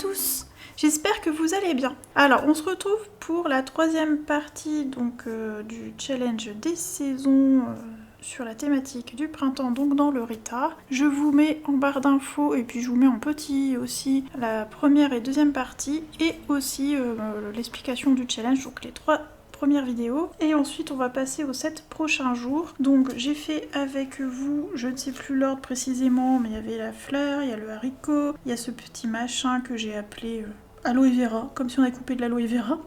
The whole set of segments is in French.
tous, j'espère que vous allez bien. Alors on se retrouve pour la troisième partie donc, du challenge des saisons sur la thématique du printemps, donc dans le Rita. Je vous mets en barre d'infos et puis je vous mets en petit aussi la première et deuxième partie et aussi l'explication du challenge, donc les trois première vidéo et ensuite on va passer aux 7 prochains jours. Donc j'ai fait avec vous, je ne sais plus l'ordre précisément, mais il y avait la fleur, il y a le haricot, il y a ce petit machin que j'ai appelé aloe vera, comme si on avait coupé de l'aloe vera.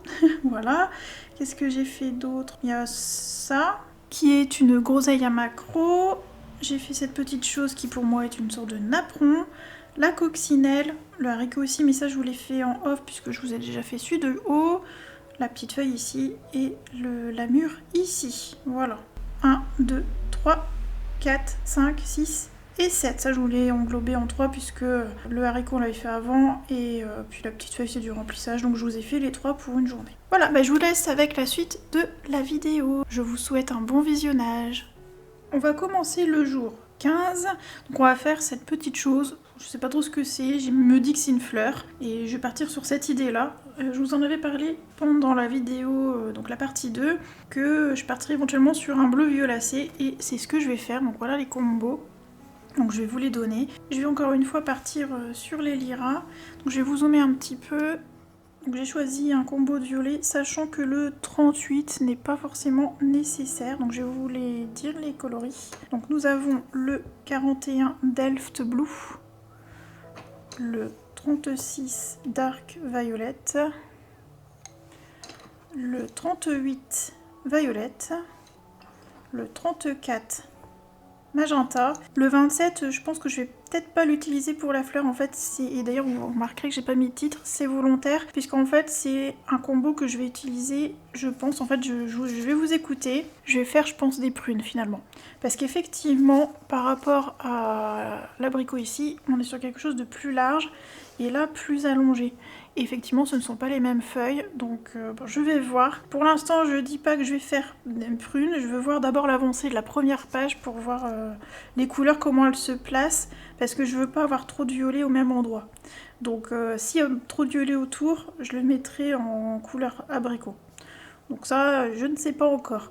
Voilà. Qu'est-ce que j'ai fait d'autre? Il y a ça qui est une groseille à maquereau. J'ai fait cette petite chose qui pour moi est une sorte de napperon. La coccinelle, le haricot aussi, mais ça je vous l'ai fait en off puisque je vous ai déjà fait celui de haut. La petite feuille ici et la mûre ici. Voilà. 1, 2, 3, 4, 5, 6 et 7. Ça, je voulais englober en 3 puisque le haricot, on l'avait fait avant et puis la petite feuille, c'est du remplissage. Donc, je vous ai fait les 3 pour une journée. Voilà, bah, je vous laisse avec la suite de la vidéo. Je vous souhaite un bon visionnage. On va commencer le jour 15. Donc, on va faire cette petite chose. Je sais pas trop ce que c'est, je me dis que c'est une fleur et je vais partir sur cette idée là. Je vous en avais parlé pendant la vidéo, donc la partie 2, que je partirais éventuellement sur un bleu violacé et c'est ce que je vais faire. Donc voilà les combos, donc je vais vous les donner. Je vais encore une fois partir sur les liras, donc je vais vous zoomer un petit peu. Donc j'ai choisi un combo de violet, sachant que le 38 n'est pas forcément nécessaire. Donc je vais vous les dire les coloris. Donc nous avons le 41 Delft Blue, le 36 Dark Violet, le 38 Violet, le 34 Magenta, le 27 je pense que je vais peut-être pas l'utiliser pour la fleur en fait, et d'ailleurs vous remarquerez que j'ai pas mis de titre, c'est volontaire puisqu'en fait c'est un combo que je vais utiliser, je pense, en fait je vais vous écouter, je vais faire je pense des prunes finalement, parce qu'effectivement par rapport à l'abricot ici, on est sur quelque chose de plus large et là plus allongé. Et effectivement ce ne sont pas les mêmes feuilles, donc bon, je vais voir. Pour l'instant je dis pas que je vais faire des prunes, je veux voir d'abord l'avancée de la première page pour voir les couleurs, comment elles se placent, parce que je veux pas avoir trop de violet au même endroit. Donc s'il y a trop de violet autour, je le mettrai en couleur abricot. Donc ça, je ne sais pas encore.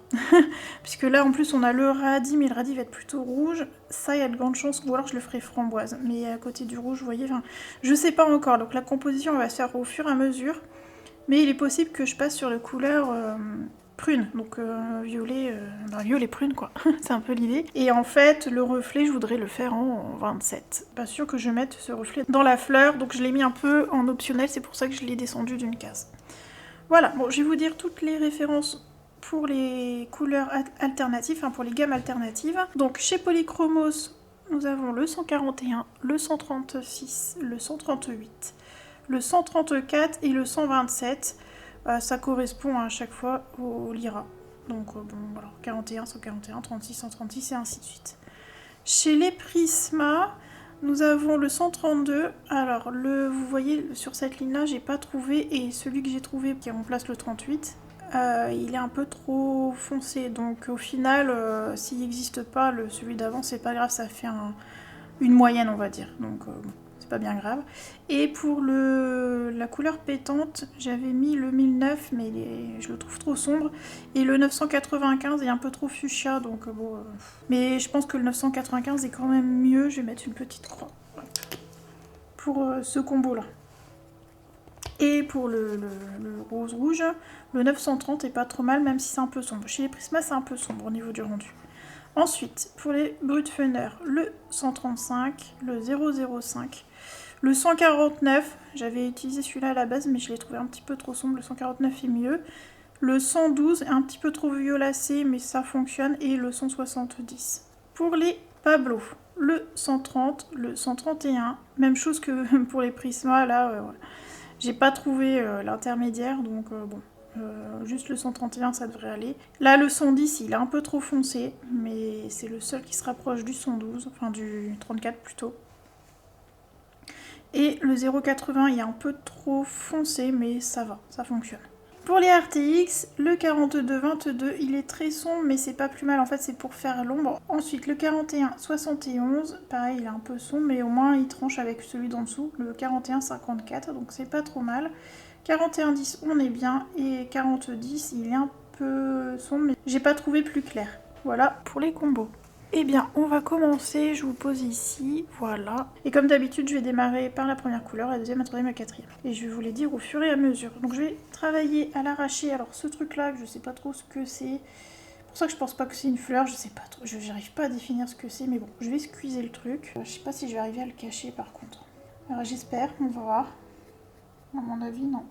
Puisque là, en plus, on a le radis, mais le radis va être plutôt rouge. Ça, il y a de grandes chances, ou alors je le ferai framboise. Mais à côté du rouge, vous voyez, enfin, je sais pas encore. Donc la composition va se faire au fur et à mesure. Mais il est possible que je passe sur la couleur prune. Donc violet, violet prune, quoi. C'est un peu l'idée. Et en fait, le reflet, je voudrais le faire en 27. Pas sûr que je mette ce reflet dans la fleur. Donc je l'ai mis un peu en optionnel. C'est pour ça que je l'ai descendu d'une case. Voilà, bon, je vais vous dire toutes les références pour les couleurs alternatives, enfin pour les gammes alternatives. Donc chez Polychromos, nous avons le 141, le 136, le 138, le 134 et le 127. Ça correspond à chaque fois au lira. Donc bon, voilà, 41, 141, 36, 136 et ainsi de suite. Chez les Prisma, nous avons le 132, alors vous voyez sur cette ligne là j'ai pas trouvé, et celui que j'ai trouvé qui remplace le 38, il est un peu trop foncé, donc au final s'il n'existe pas celui d'avant c'est pas grave, ça fait une moyenne on va dire, donc bon, c'est pas bien grave. Et pour la couleur pétante, j'avais mis le 1009 mais je le trouve trop sombre, et le 995 est un peu trop fuchsia, donc bon... Mais je pense que le 995 est quand même mieux, je vais mettre une petite croix pour ce combo là. Et pour le rose rouge, le 930 est pas trop mal, même si c'est un peu sombre. Chez les Prisma c'est un peu sombre au niveau du rendu. Ensuite, pour les Brutfener, le 135, le 005, le 149, j'avais utilisé celui-là à la base, mais je l'ai trouvé un petit peu trop sombre, le 149 est mieux. Le 112 est un petit peu trop violacé, mais ça fonctionne, et le 170. Pour les Pablo, le 130, le 131, même chose que pour les Prisma, là, j'ai pas trouvé l'intermédiaire, donc bon. Juste le 131 ça devrait aller. Là le 110 il est un peu trop foncé, mais c'est le seul qui se rapproche du 112, enfin du 34 plutôt. Et le 080 il est un peu trop foncé, mais ça va, ça fonctionne. Pour les RTX, le 42-22, il est très sombre, mais c'est pas plus mal, en fait, c'est pour faire l'ombre. Ensuite, le 41-71, pareil, il est un peu sombre, mais au moins il tranche avec celui d'en dessous, le 41-54, donc c'est pas trop mal. 41-10, on est bien, et 40-10, il est un peu sombre, mais j'ai pas trouvé plus clair. Voilà pour les combos. Eh bien, on va commencer, je vous pose ici, voilà. Et comme d'habitude, je vais démarrer par la première couleur, la deuxième, la troisième, la quatrième. Et je vais vous les dire au fur et à mesure. Donc je vais travailler à l'arraché. Alors ce truc-là, je sais pas trop ce que c'est. C'est pour ça que je pense pas que c'est une fleur, je sais pas trop. Je n'arrive pas à définir ce que c'est, mais bon, je vais squeezer le truc. Je sais pas si je vais arriver à le cacher par contre. Alors j'espère, on va voir. À mon avis, non.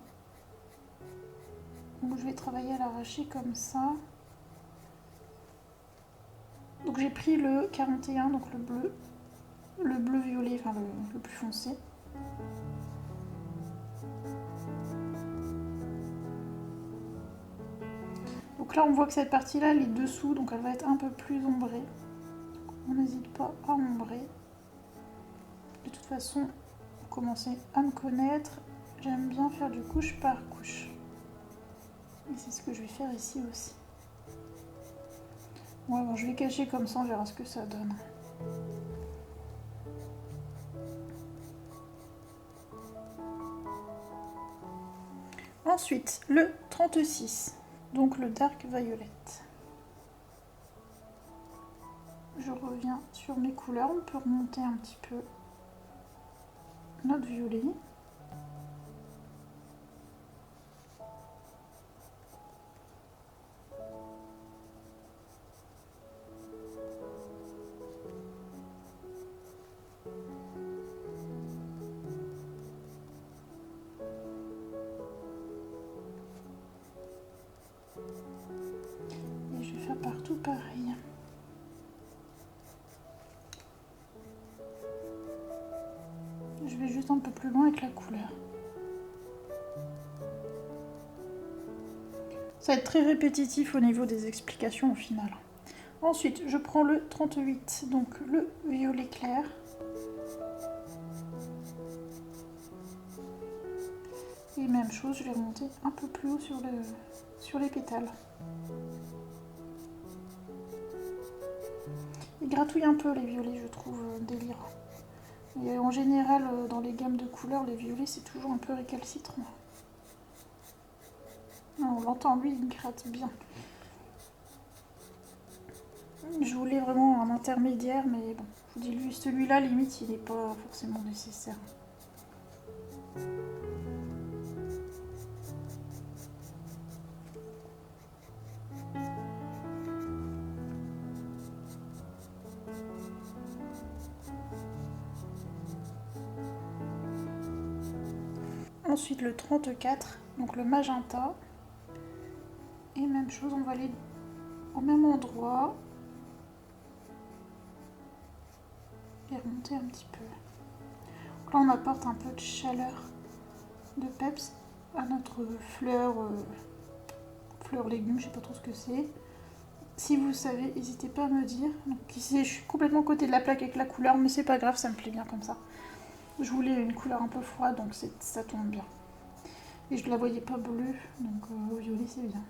Donc je vais travailler à l'arraché comme ça. Donc j'ai pris le 41, donc le bleu violet, enfin le plus foncé. Donc là on voit que cette partie là elle est dessous, donc elle va être un peu plus ombrée. On n'hésite pas à ombrer. De toute façon, pour commencer à me connaître, j'aime bien faire du couche par couche. Et c'est ce que je vais faire ici aussi. Ouais, bon, je vais cacher comme ça, on verra ce que ça donne. Ensuite, le 36, donc le Dark Violet. Je reviens sur mes couleurs, on peut remonter un petit peu notre violet. Et je vais faire partout pareil. Je vais juste un peu plus loin avec la couleur. Ça va être très répétitif au niveau des explications au final. Ensuite, je prends le 38, donc le violet clair. Et même chose, je vais remonter un peu plus haut sur les pétales. Ils gratouillent un peu les violets, je trouve, délirant. Et en général, dans les gammes de couleurs, les violets, c'est toujours un peu récalcitrant. On l'entend, lui, il gratte bien. Je voulais vraiment un intermédiaire, mais bon, je vous dis, lui, celui-là, limite, il n'est pas forcément nécessaire. Ensuite, le 34, donc le magenta. Et même chose, on va aller au même endroit. Et remonter un petit peu. Donc là, on apporte un peu de chaleur, de peps à notre fleur, fleur légume, je sais pas trop ce que c'est. Si vous savez, n'hésitez pas à me dire. Donc ici, je suis complètement côté de la plaque avec la couleur, mais c'est pas grave, ça me plaît bien comme ça. Je voulais une couleur un peu froide, donc ça tombe bien. Et je la voyais pas bleue, donc au violet, c'est bien.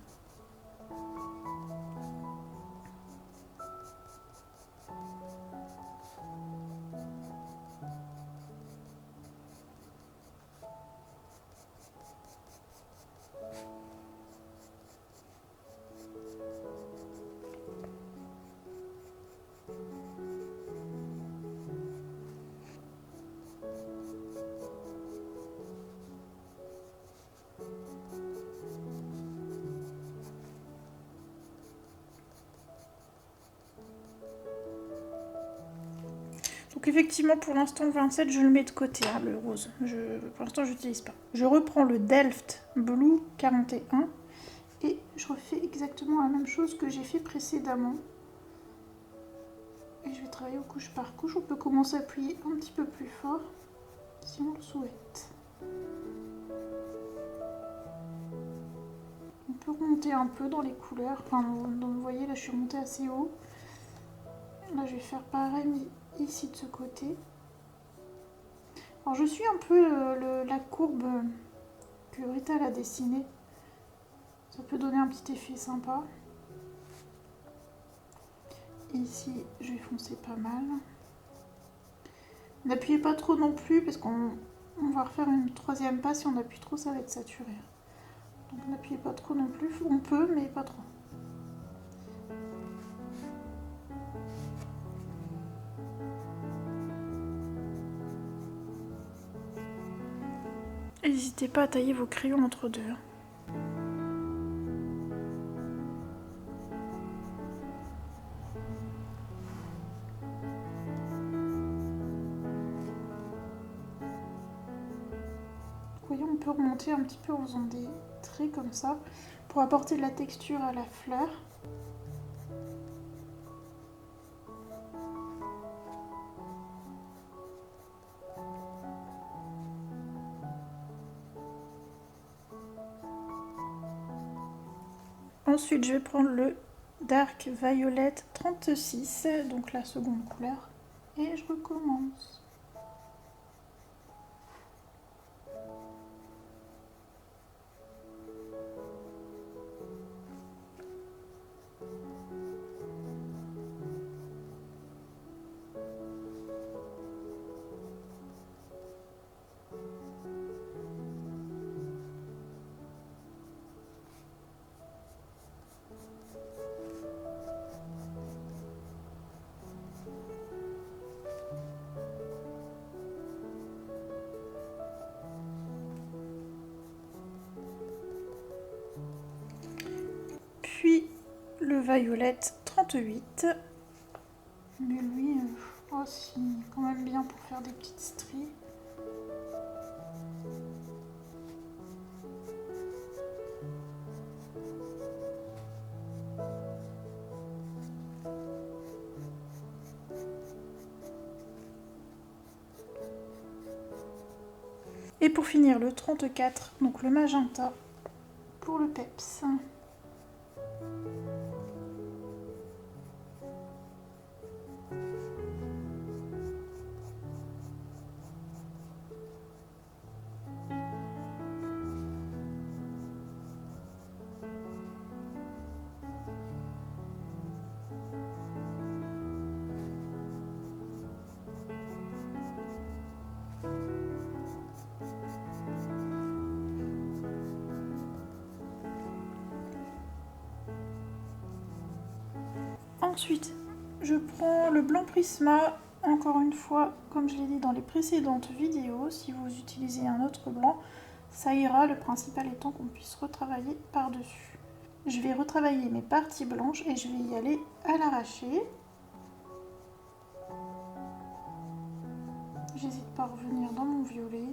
Donc effectivement, pour l'instant, le 27, je le mets de côté, hein, le rose. Pour l'instant, je n'utilise pas. Je reprends le Delft Blue 41 et je refais exactement la même chose que j'ai fait précédemment. Et je vais travailler au couche par couche. On peut commencer à appuyer un petit peu plus fort si on le souhaite. On peut remonter un peu dans les couleurs. Enfin, vous voyez, là, je suis remontée assez haut. Là, je vais faire pareil ici de ce côté. Alors, je suis un peu la courbe que Rita a dessinée Ça peut donner un petit effet sympa. Et ici, je vais foncer pas mal. N'appuyez pas trop non plus parce qu'on va refaire une troisième passe. Si on appuie trop, ça va être saturé. Donc n'appuyez pas trop non plus. On peut, mais pas trop. N'hésitez pas à tailler vos crayons entre deux. Vous voyez, on peut remonter un petit peu en faisant des traits comme ça pour apporter de la texture à la fleur. Ensuite, je vais prendre le Dark Violet 36, donc la seconde couleur, et je recommence. Puis le Violet 38, mais lui, c'est quand même bien pour faire des petites stries. Et pour finir, le 34, donc le magenta pour le peps. Ensuite, je prends le blanc Prisma, encore une fois, comme je l'ai dit dans les précédentes vidéos, si vous utilisez un autre blanc, ça ira, le principal étant qu'on puisse retravailler par-dessus. Je vais retravailler mes parties blanches et je vais y aller à l'arraché. J'hésite pas à revenir dans mon violet.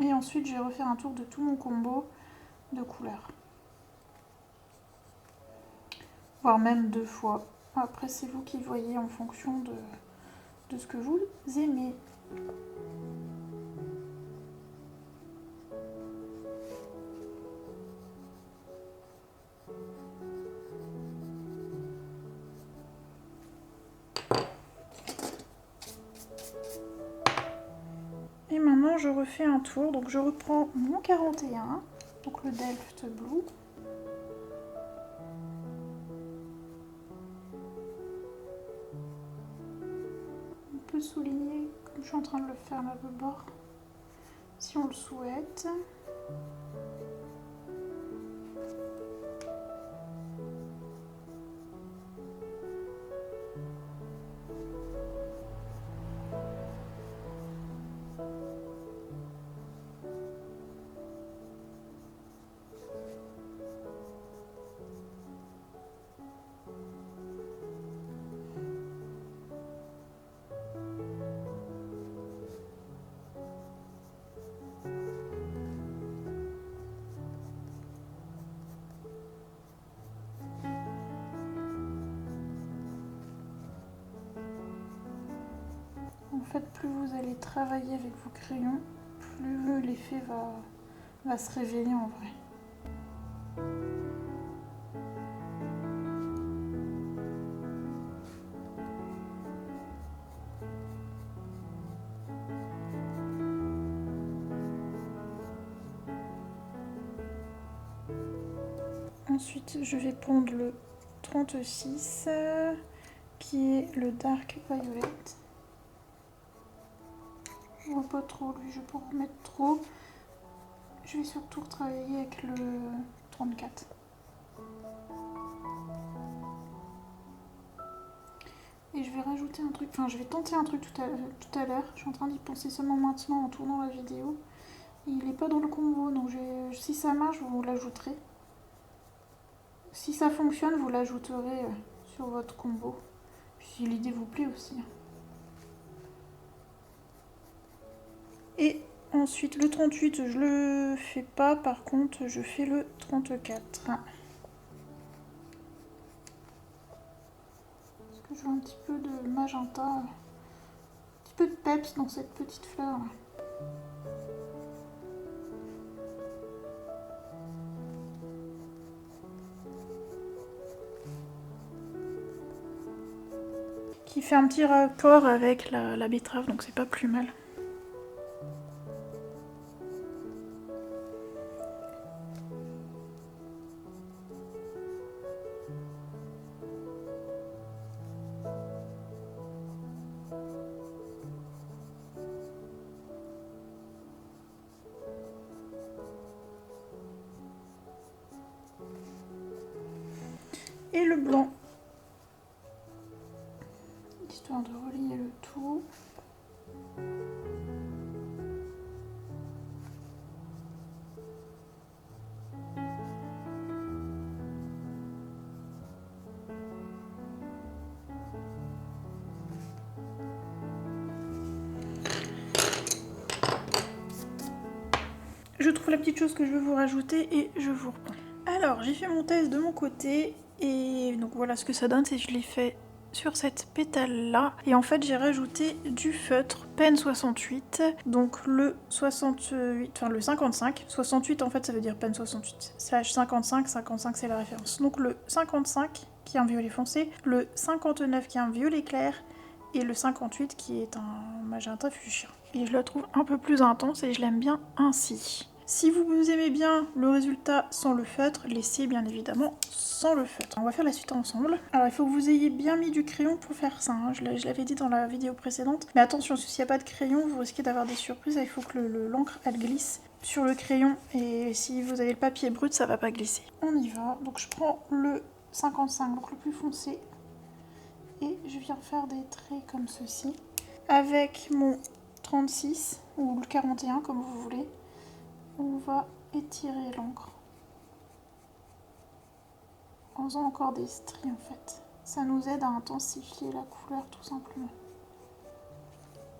Et ensuite, je vais refaire un tour de tout mon combo de couleurs. Voire même 2 fois. Après, c'est vous qui voyez en fonction de ce que vous aimez. Et maintenant, je refais un tour. Donc, je reprends mon 41, donc le Delft Blue. On peut souligner, comme je suis en train de le faire là, le bord, si on le souhaite. En fait, plus vous allez travailler avec vos crayons, plus l'effet va se révéler en vrai. Ensuite, je vais prendre le 36 qui est le Dark Violet. Je vois pas trop lui, je vais pas en mettre trop. Je vais surtout retravailler avec le 34. Et je vais rajouter un truc, enfin je vais tenter un truc tout à l'heure. Je suis en train d'y penser seulement maintenant en tournant la vidéo. Il n'est pas dans le combo, donc si ça marche, vous l'ajouterez. Si ça fonctionne, vous l'ajouterez sur votre combo. Puis si l'idée vous plaît aussi. Et ensuite le 38, je le fais pas, par contre je fais le 34. Je veux un petit peu de magenta, un petit peu de peps dans cette petite fleur là. Qui fait un petit raccord avec la betterave, donc c'est pas plus mal. Et le blanc, histoire de relier le tout. Je trouve la petite chose que je veux vous rajouter et je vous reprends. Alors, j'ai fait mon test de mon côté et donc voilà ce que ça donne, c'est que je l'ai fait sur cette pétale là et en fait j'ai rajouté du feutre Pen 68, donc le 68, enfin le 55, 68 en fait ça veut dire Pen 68, slash 55, 55 c'est la référence, donc le 55 qui est un violet foncé, le 59 qui est un violet clair et le 58 qui est un magenta fuchsia. Et je la trouve un peu plus intense et je l'aime bien ainsi. Si vous aimez bien le résultat sans le feutre, laissez bien évidemment sans le feutre. On va faire la suite ensemble. Alors il faut que vous ayez bien mis du crayon pour faire ça, hein. Je l'avais dit dans la vidéo précédente. Mais attention, s'il n'y a pas de crayon, vous risquez d'avoir des surprises. Il faut que l'encre elle glisse sur le crayon. Et si vous avez le papier brut, ça va pas glisser. On y va. Donc je prends le 55, donc le plus foncé. Et je viens faire des traits comme ceci. Avec mon 36 ou le 41 comme vous voulez. On va étirer l'encre en faisant encore des stries en fait. Ça nous aide à intensifier la couleur tout simplement.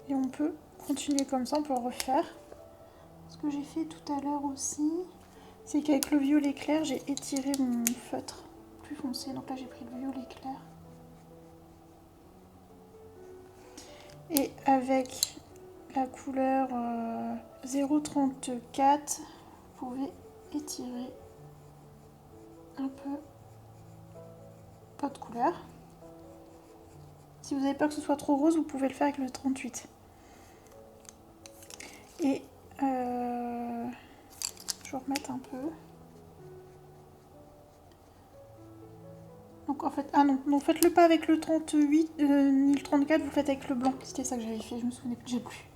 Et on peut continuer comme ça, on peut refaire. Ce que j'ai fait tout à l'heure aussi, c'est qu'avec le violet clair, j'ai étiré mon feutre plus foncé. Donc là j'ai pris le violet clair. Et avec la couleur 0,34, vous pouvez étirer un peu votre couleur. Si vous avez peur que ce soit trop rose, vous pouvez le faire avec le 38. Et je vais remettre un peu. Donc en fait, ah non, donc faites-le pas avec le 38 ni le 34, vous faites avec le blanc. C'était ça que j'avais fait, je me souvenais plus, j'ai plus.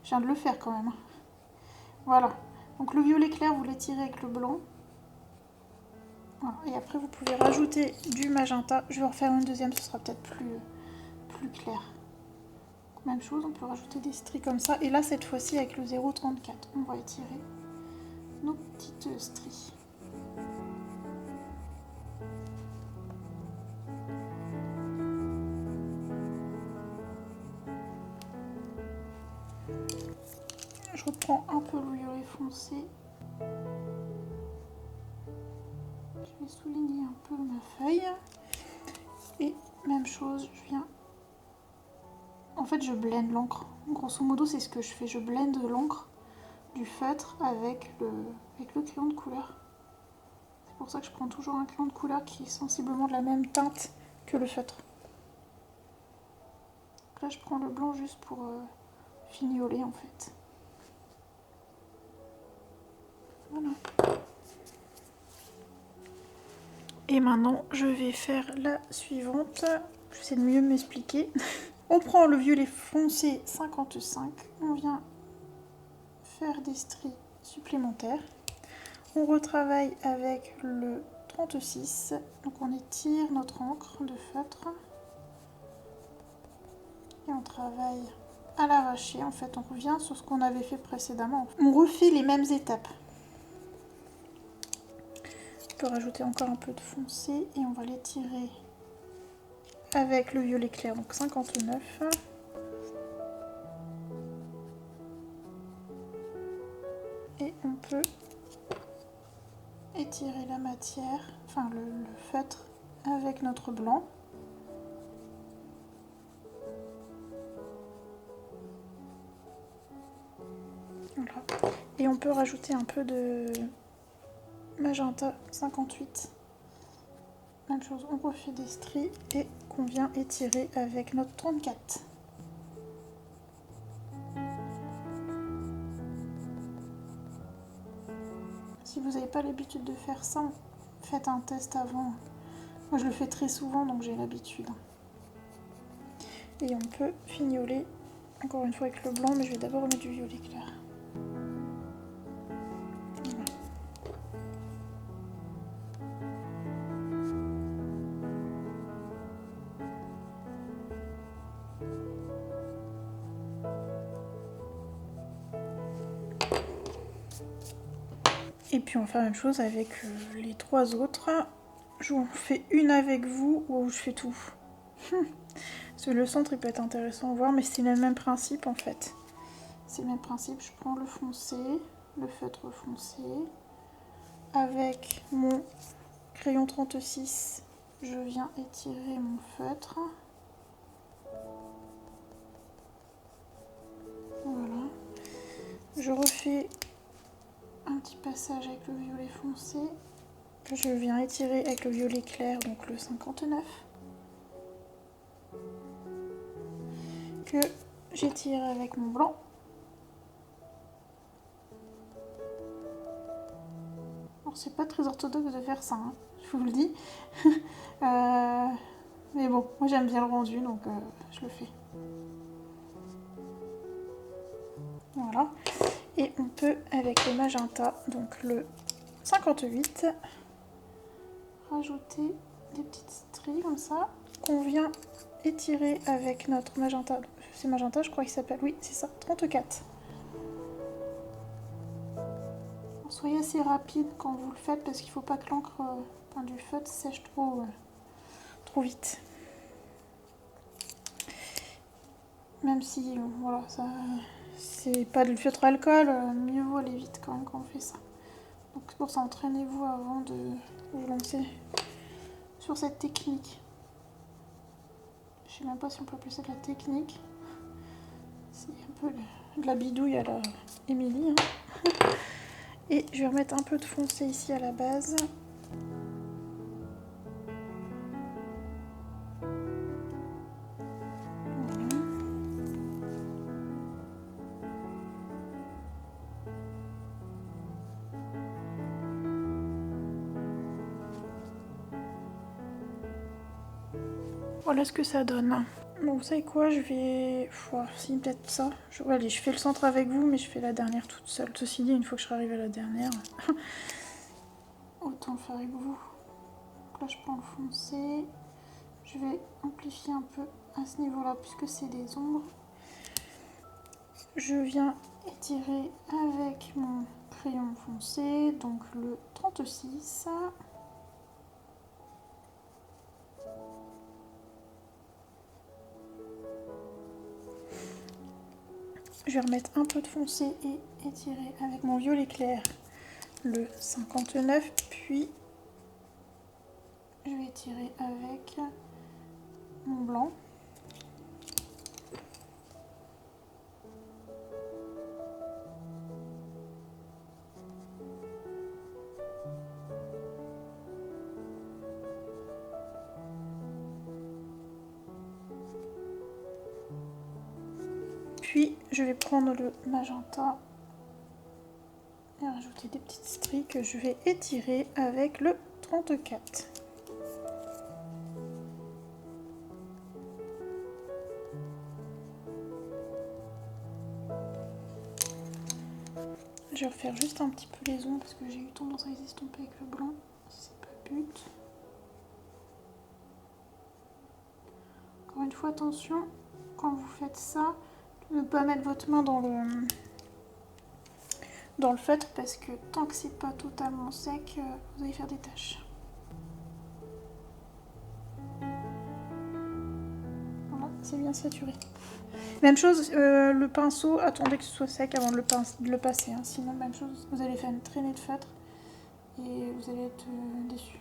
Je viens de le faire quand même. Voilà. Donc le violet clair, vous l'étirez avec le blanc. Voilà. Et après, vous pouvez rajouter du magenta. Je vais en refaire une deuxième, ce sera peut-être plus clair. Donc, même chose, on peut rajouter des stries comme ça. Et là, cette fois-ci, avec le 0,34, on va étirer nos petites stries. Je reprends un peu le violet foncé. Je vais souligner un peu ma feuille. Et même chose, je viens... En fait, je blende l'encre. Grosso modo, c'est ce que je fais. Je blende l'encre du feutre avec le crayon de couleur. C'est pour ça que je prends toujours un crayon de couleur qui est sensiblement de la même teinte que le feutre. Donc là, je prends le blanc juste pour fignoler en fait. Voilà. Et maintenant, je vais faire la suivante. J'essaie de mieux m'expliquer. On prend le violet foncé 55. On vient faire des stries supplémentaires. On retravaille avec le 36. Donc on étire notre encre de feutre. Et on travaille à l'arraché. En fait, on revient sur ce qu'on avait fait précédemment. On refait les mêmes étapes. On peut rajouter encore un peu de foncé et on va l'étirer avec le violet clair, donc 59. Et on peut étirer la matière, enfin le feutre avec notre blanc. Voilà. Et on peut rajouter un peu de magenta 58. Même chose, on refait des stries et qu'on vient étirer avec notre 34. Si vous n'avez pas l'habitude de faire ça, faites un test avant. Moi je le fais très souvent donc j'ai l'habitude. Et on peut fignoler encore une fois avec le blanc, mais je vais d'abord mettre du violet clair. Voilà. Et puis on fait la même chose avec les trois autres. Je vous fais une avec vous ou je fais tout. Parce que le centre il peut être intéressant à voir, mais c'est le même principe en fait. C'est le même principe, je prends le foncé, le feutre foncé. Avec mon crayon 36, je viens étirer mon feutre. Voilà. Je refais un petit passage avec le violet foncé. Je viens étirer avec le violet clair, donc le 59. Que j'étire avec mon blanc. Alors c'est pas très orthodoxe de faire ça, hein, je vous le dis. Mais bon, moi j'aime bien le rendu, donc je le fais. Voilà. Et on peut, avec le magenta, donc le 58, rajouter des petites stries comme ça, qu'on vient étirer avec notre magenta. C'est magenta, je crois qu'il s'appelle. Oui, c'est ça, 34. Soyez assez rapide quand vous le faites parce qu'il ne faut pas que l'encre du feutre sèche trop vite. Même si, voilà, ça, c'est pas du feutre alcool, mieux vaut aller vite quand même quand on fait ça. Donc c'est pour ça, entraînez-vous avant de vous lancer sur cette technique. Je sais même pas si on peut appeler ça de la technique. C'est un peu de la bidouille à la Émilie. Hein. Et je vais remettre un peu de foncé ici à la base. Voilà ce que ça donne. Bon, vous savez quoi, je vais... si, peut-être ça. Allez, je fais le centre avec vous, mais je fais la dernière toute seule. Ceci dit, une fois que je serai arrivée à la dernière, autant le faire avec vous. Donc là, je prends le foncé. Je vais amplifier un peu à ce niveau-là, puisque c'est des ombres. Je viens étirer avec mon crayon foncé, donc le 36. Je vais remettre un peu de foncé et étirer avec mon violet clair le 59, puis je vais étirer avec mon blanc. Puis je vais prendre le magenta et rajouter des petites stries que je vais étirer avec le 34. Je vais refaire juste un petit peu les ombres parce que j'ai eu tendance à les estomper avec le blanc. C'est pas le but. Encore une fois, attention, quand vous faites ça, ne pas mettre votre main dans le feutre parce que tant que c'est pas totalement sec, vous allez faire des taches. Voilà, c'est bien saturé. Même chose, le pinceau, attendez que ce soit sec avant de le passer. Hein. Sinon, même chose, vous allez faire une traînée de feutre et vous allez être déçus.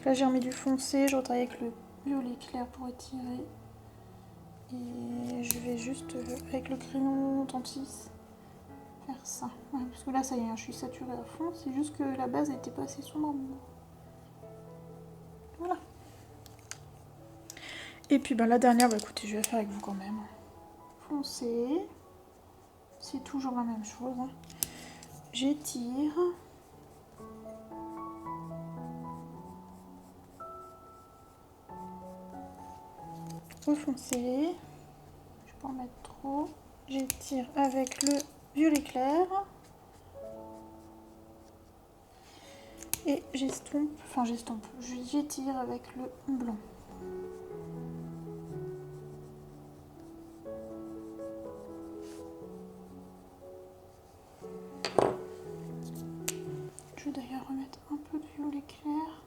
Là, j'ai remis du foncé, je retravaille avec le violet clair pour étirer. Et je vais juste, avec le crayon 36, faire ça. Ouais, parce que là, ça y est, hein, je suis saturée à fond. C'est juste que la base n'était pas assez sombre. Voilà. Et puis la dernière, écoutez, je vais la faire avec vous quand même. Foncé. C'est toujours la même chose. Hein. J'étire. Refoncer. Je peux en mettre trop. J'étire avec le violet clair. Et j'étire avec le blanc. Je vais d'ailleurs remettre un peu de violet clair.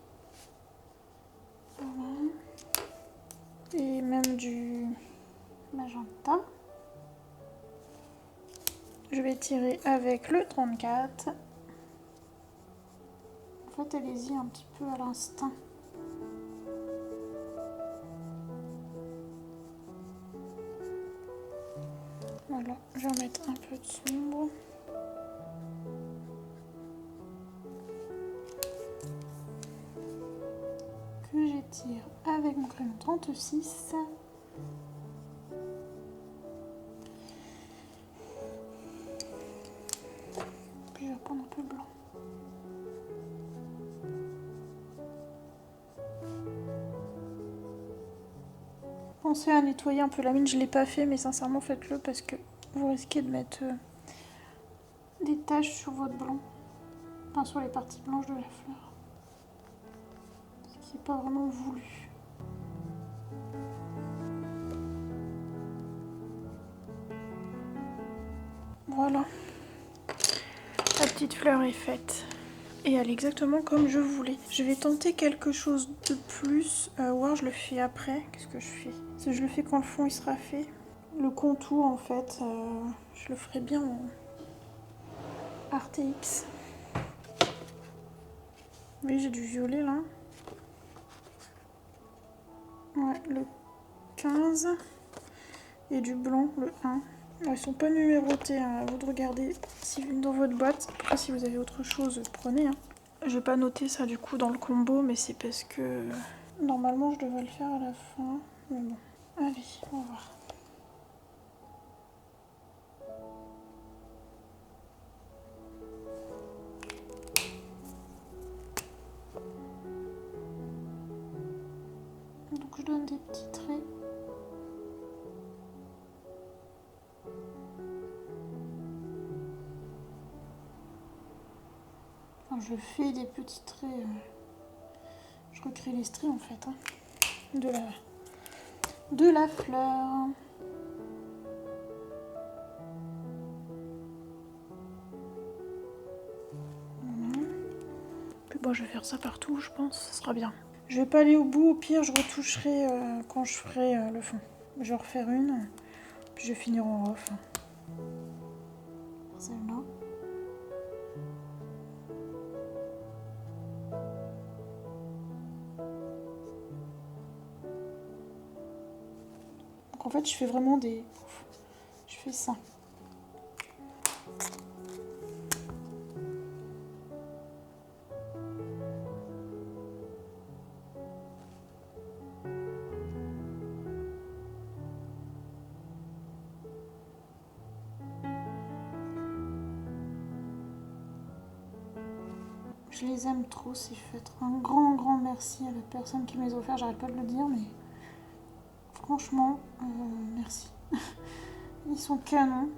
Voilà. Et même du magenta. Je vais tirer avec le 34. En fait, allez-y un petit peu à l'instinct. Voilà, je vais remettre un peu de sombre. Que j'étire avec mon crayon 36. Puis je vais reprendre un peu de blanc. Pensez à nettoyer un peu la mine, je ne l'ai pas fait, mais sincèrement faites-le parce que vous risquez de mettre des taches sur votre blanc, enfin sur les parties blanches de la fleur, ce qui n'est pas vraiment voulu. Voilà, la petite fleur est faite. Et elle est exactement comme je voulais. Je vais tenter quelque chose de plus, ou alors je le fais après. Qu'est-ce que je fais? Parce que je le fais quand le fond il sera fait. Le contour en fait, je le ferai bien en RTX. Oui, j'ai du violet là. Ouais, le 15 et du blanc, le 1. Ils sont pas numérotés, hein, à vous de regarder dans votre boîte. Après, si vous avez autre chose, prenez. Hein. Je vais pas noter ça du coup dans le combo, mais c'est parce que normalement je devrais le faire à la fin. Mais bon, allez, on va voir. Donc je donne des petits traits. Enfin, je fais des petits traits. Je recrée les stries en fait. Hein, de la fleur. Puis bon, je vais faire ça partout, je pense, ça sera bien. Je vais pas aller au bout, au pire je retoucherai quand je ferai le fond. Je vais en refaire une, puis je vais finir en off. Celle-là. Donc en fait je fais vraiment des... Je fais ça. Je les aime trop ces feutres. Un grand merci à la personne qui me les a offerts. J'arrête pas de le dire, mais franchement, merci. Ils sont canons.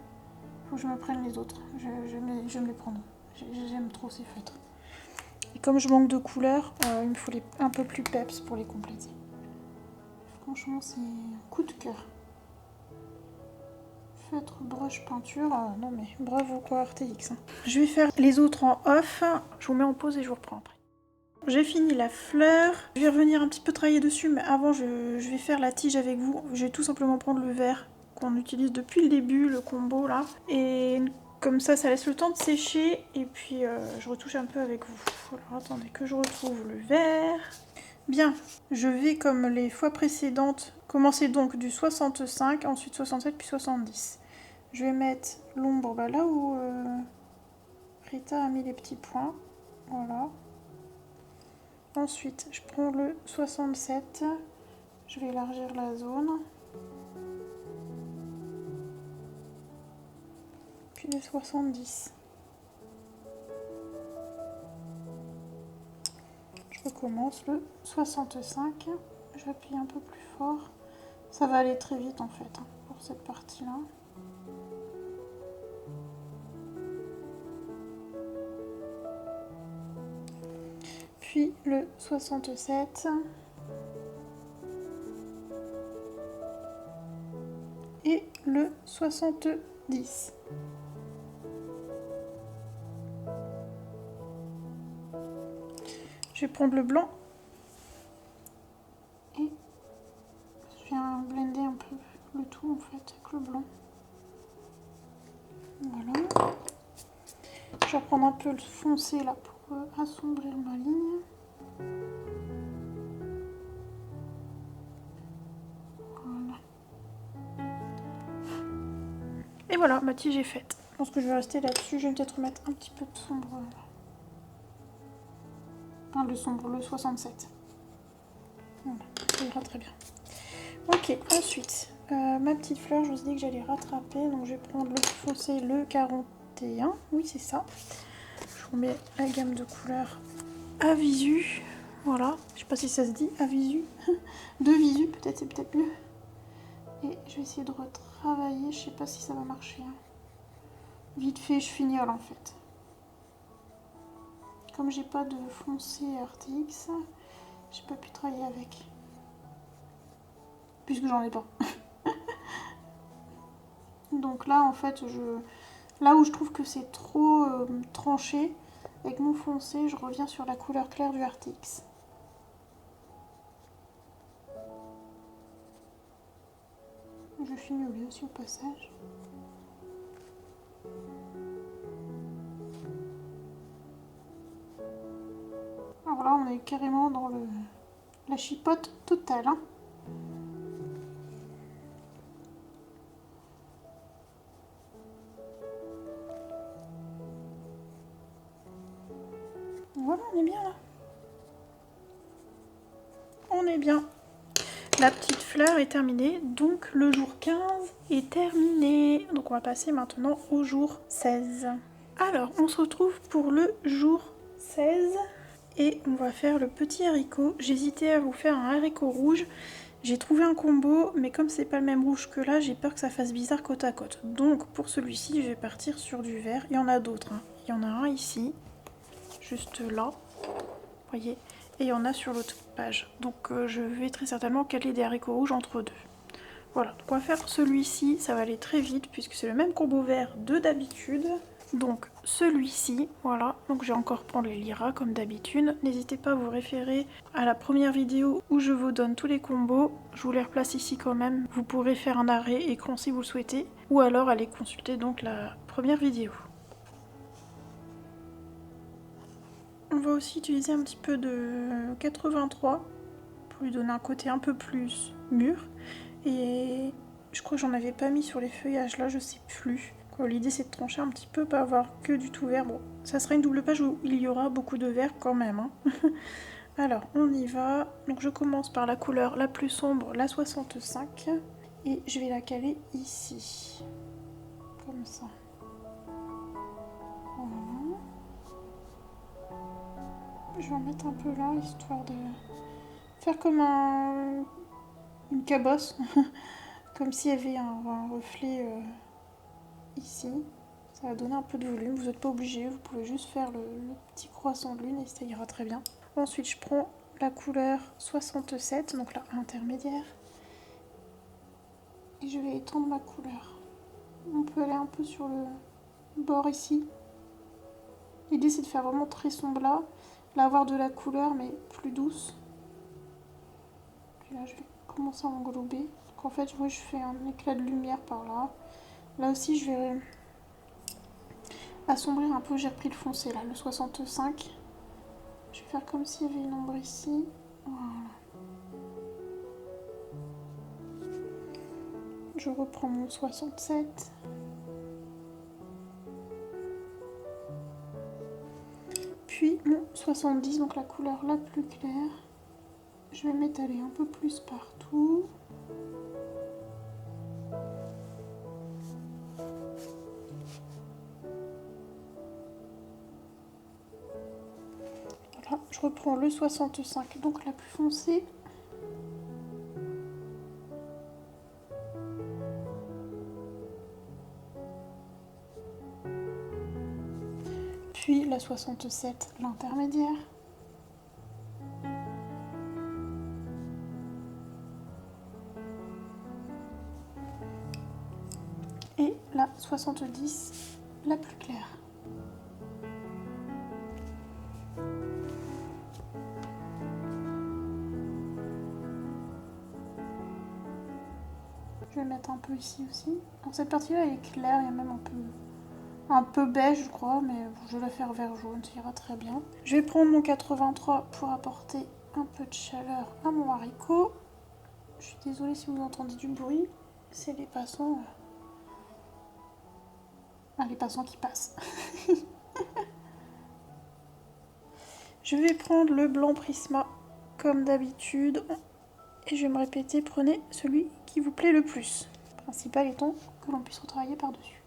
Faut que je me prenne les autres. Je vais me les prendre. J'aime trop ces feutres. Et comme je manque de couleurs, il me faut un peu plus peps pour les compléter. Franchement, c'est un coup de cœur. Feutre, brush, peinture. Non mais bravo quoi RTX. Hein. Je vais faire les autres en off. Je vous mets en pause et je vous reprends après. J'ai fini la fleur. Je vais revenir un petit peu travailler dessus, mais avant je vais faire la tige avec vous. Je vais tout simplement prendre le vert qu'on utilise depuis le début, le combo là. Et comme ça laisse le temps de sécher. Et puis je retouche un peu avec vous. Alors attendez que je retrouve le vert. Bien, je vais comme les fois précédentes commencer donc du 65, ensuite 67 puis 70. Je vais mettre l'ombre là où Rita a mis les petits points. Voilà. Ensuite, je prends le 67, je vais élargir la zone. Puis le 70. Je recommence le 65, j'appuie un peu plus fort. Ça va aller très vite en fait pour cette partie-là. Puis le 67. Et le 70. Je vais prendre le blanc. Et je viens blender un peu le tout en fait avec le blanc. Voilà. Je vais prendre un peu le foncé là pour assombrir ma ligne. Voilà. Et voilà, ma tige est faite. Je pense que je vais rester là-dessus. Je vais peut-être remettre un petit peu de sombre. Enfin, le sombre, le 67. Voilà, ça ira très bien. Ok, ensuite, ma petite fleur, je vous ai dit que j'allais rattraper. Donc je vais prendre le foncé, le 41. Oui, c'est ça. Je vous mets la gamme de couleurs à visu. Voilà, je sais pas si ça se dit à visu. De visu, peut-être, c'est peut-être mieux. Et je vais essayer de retravailler. Je sais pas si ça va marcher. Hein. Vite fait, je fignole en fait. Comme j'ai pas de foncé RTX, j'ai pas pu travailler avec. Puisque j'en ai pas. Donc là, en fait, là où je trouve que c'est trop tranché, avec mon foncé, je reviens sur la couleur claire du RTX. Je vais fignoler aussi au passage. Alors là, on est carrément dans la chipote totale. Hein. Voilà, on est bien là. On est bien. La petite fleur est terminée, donc le jour 15 est terminé. Donc on va passer maintenant au jour 16. Alors, on se retrouve pour le jour 16 et on va faire le petit haricot. J'hésitais à vous faire un haricot rouge. J'ai trouvé un combo, mais comme c'est pas le même rouge que là, j'ai peur que ça fasse bizarre côte à côte. Donc pour celui-ci, je vais partir sur du vert. Il y en a d'autres. Hein. Il y en a un ici, juste là. Vous voyez, et il y en a sur l'autre page. Donc je vais très certainement caler des haricots rouges entre deux. Voilà, donc on va faire celui-ci, ça va aller très vite puisque c'est le même combo vert de d'habitude. Donc celui-ci, voilà, donc je vais encore prendre les liras comme d'habitude. N'hésitez pas à vous référer à la première vidéo où je vous donne tous les combos. Je vous les replace ici quand même. Vous pourrez faire un arrêt écran si vous le souhaitez. Ou alors aller consulter donc la première vidéo. On va aussi utiliser un petit peu de 83 pour lui donner un côté un peu plus mûr. Et je crois que j'en avais pas mis sur les feuillages là, je sais plus. L'idée c'est de trancher un petit peu, pas avoir que du tout vert. Bon, ça sera une double page où il y aura beaucoup de vert quand même. Hein. Alors on y va. Donc je commence par la couleur la plus sombre, la 65. Et je vais la caler ici. Comme ça. Voilà. Je vais en mettre un peu là, histoire de faire comme une cabosse Comme s'il y avait un reflet ici. Ça va donner un peu de volume, vous n'êtes pas obligé, vous pouvez juste faire le petit croissant de lune et ça ira très bien. Ensuite je prends la couleur 67, donc là intermédiaire. Et je vais étendre ma couleur. On peut aller un peu sur le bord ici. L'idée c'est de faire vraiment très sombre là, avoir de la couleur mais plus douce. Puis là je vais commencer à englober. Donc en fait je fais un éclat de lumière par là. Là aussi je vais assombrir un peu, j'ai repris le foncé là, le 65. Je vais faire comme s'il y avait une ombre ici. Voilà. Je reprends mon 67. Puis mon 70, donc la couleur la plus claire. Je vais m'étaler un peu plus partout. Voilà, je reprends le 65, donc la plus foncée. Puis la 67, l'intermédiaire. Et la 70, la plus claire. Je vais mettre un peu ici aussi. Alors cette partie-là elle est claire, il y a même un peu beige je crois, mais je vais la faire vert jaune, ça ira très bien. Je vais prendre mon 83 pour apporter un peu de chaleur à mon haricot. Je suis désolée si vous entendez du bruit, c'est les passants. Les passants qui passent. Je vais prendre le blanc Prisma comme d'habitude et je vais me répéter, prenez celui qui vous plaît le plus. Le principal étant que l'on puisse retravailler par-dessus.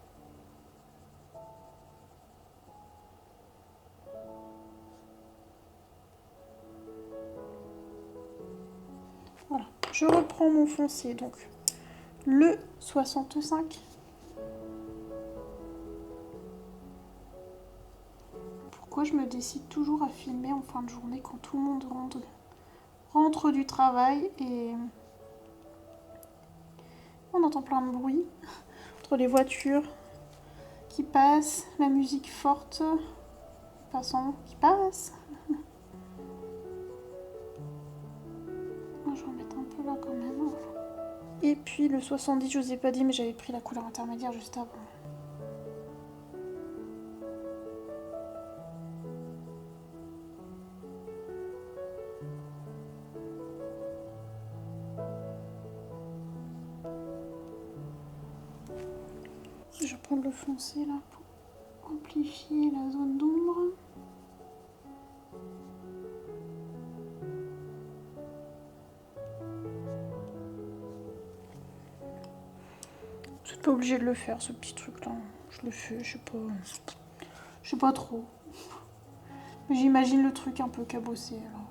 Voilà, je reprends mon foncé, donc le 65. Pourquoi je me décide toujours à filmer en fin de journée quand tout le monde rentre du travail et on entend plein de bruit entre les voitures qui passent, la musique forte, les passants qui passent. Je vais en mettre un peu là quand même. Et puis le 70, je vous ai pas dit, mais j'avais pris la couleur intermédiaire juste avant. Je vais prendre le foncé là pour amplifier la zone d'ombre. Vous n'êtes pas obligé de le faire, ce petit truc là. Je le fais, je sais pas trop. Mais j'imagine le truc un peu cabossé alors.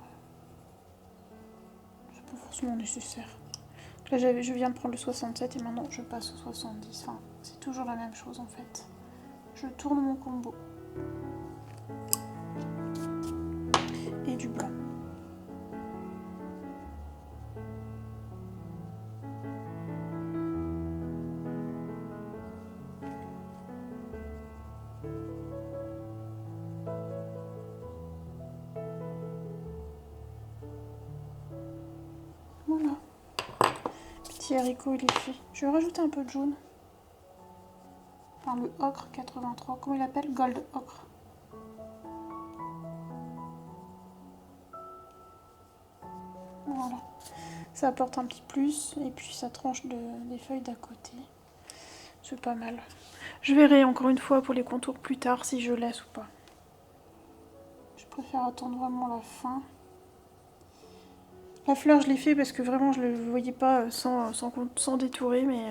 C'est pas forcément nécessaire. Là je viens de prendre le 67 et maintenant je passe au 70. Enfin, c'est toujours la même chose en fait. Je tourne mon combo. Et du blanc. Voilà. Petit haricot il est fait. Je vais rajouter un peu de jaune. Enfin le ocre 83. Comment il appelle? Gold ocre. Voilà. Ça apporte un petit plus et puis ça tranche des feuilles d'à côté. C'est pas mal. Je verrai encore une fois pour les contours plus tard si je laisse ou pas. Je préfère attendre vraiment la fin. La fleur je l'ai fait parce que vraiment je ne le voyais pas sans détourer, mais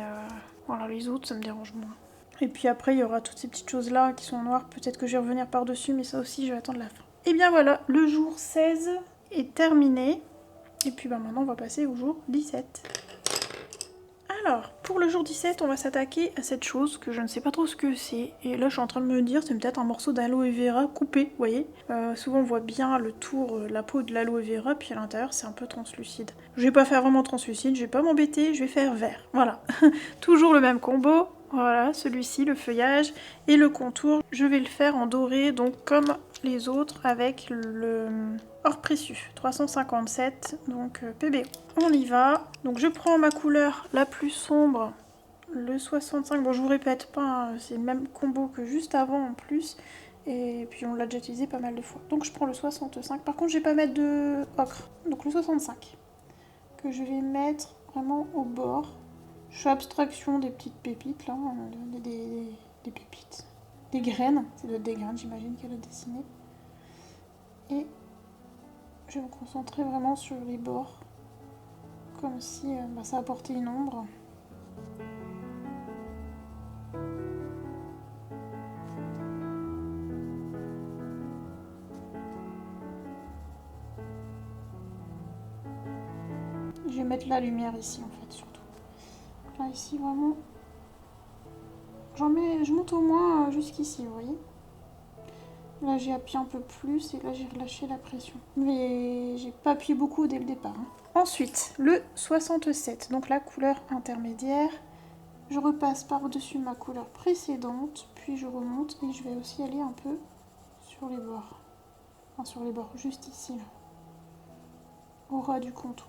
voilà, les autres ça me dérange moins. Et puis après il y aura toutes ces petites choses là qui sont noires, peut-être que je vais revenir par dessus, mais ça aussi je vais attendre la fin. Et bien voilà, le jour 16 est terminé. Et puis bah, maintenant on va passer au jour 17. Alors, pour le jour 17, on va s'attaquer à cette chose que je ne sais pas trop ce que c'est. Et là, je suis en train de me dire, c'est peut-être un morceau d'aloe vera coupé, vous voyez. Souvent, on voit bien le tour, la peau de l'aloe vera, puis à l'intérieur, c'est un peu translucide. Je vais pas faire vraiment translucide, je vais pas m'embêter, je vais faire vert. Voilà. Toujours le même combo. Voilà, celui-ci, le feuillage et le contour. Je vais le faire en doré, donc comme les autres, avec le or précieux. 357, donc PBO. On y va. Donc je prends ma couleur la plus sombre, le 65. Bon, je vous répète pas, hein, c'est le même combo que juste avant en plus. Et puis on l'a déjà utilisé pas mal de fois. Donc je prends le 65. Par contre, je vais pas mettre de ocre. Donc le 65. Que je vais mettre vraiment au bord. Je fais abstraction des petites pépites là. Des pépites. Des graines. C'est des graines, j'imagine qu'elle a dessiné. Et je vais me concentrer vraiment sur les bords. Comme si ça apportait une ombre. Je vais mettre la lumière ici en fait surtout. Là ici vraiment. Je monte au moins jusqu'ici, vous voyez. Là j'ai appuyé un peu plus et là j'ai relâché la pression. Mais j'ai pas appuyé beaucoup dès le départ. Hein. Ensuite, le 67, donc la couleur intermédiaire. Je repasse par-dessus ma couleur précédente, puis je remonte et je vais aussi aller un peu sur les bords. Enfin sur les bords, juste ici, là. Au ras du contour.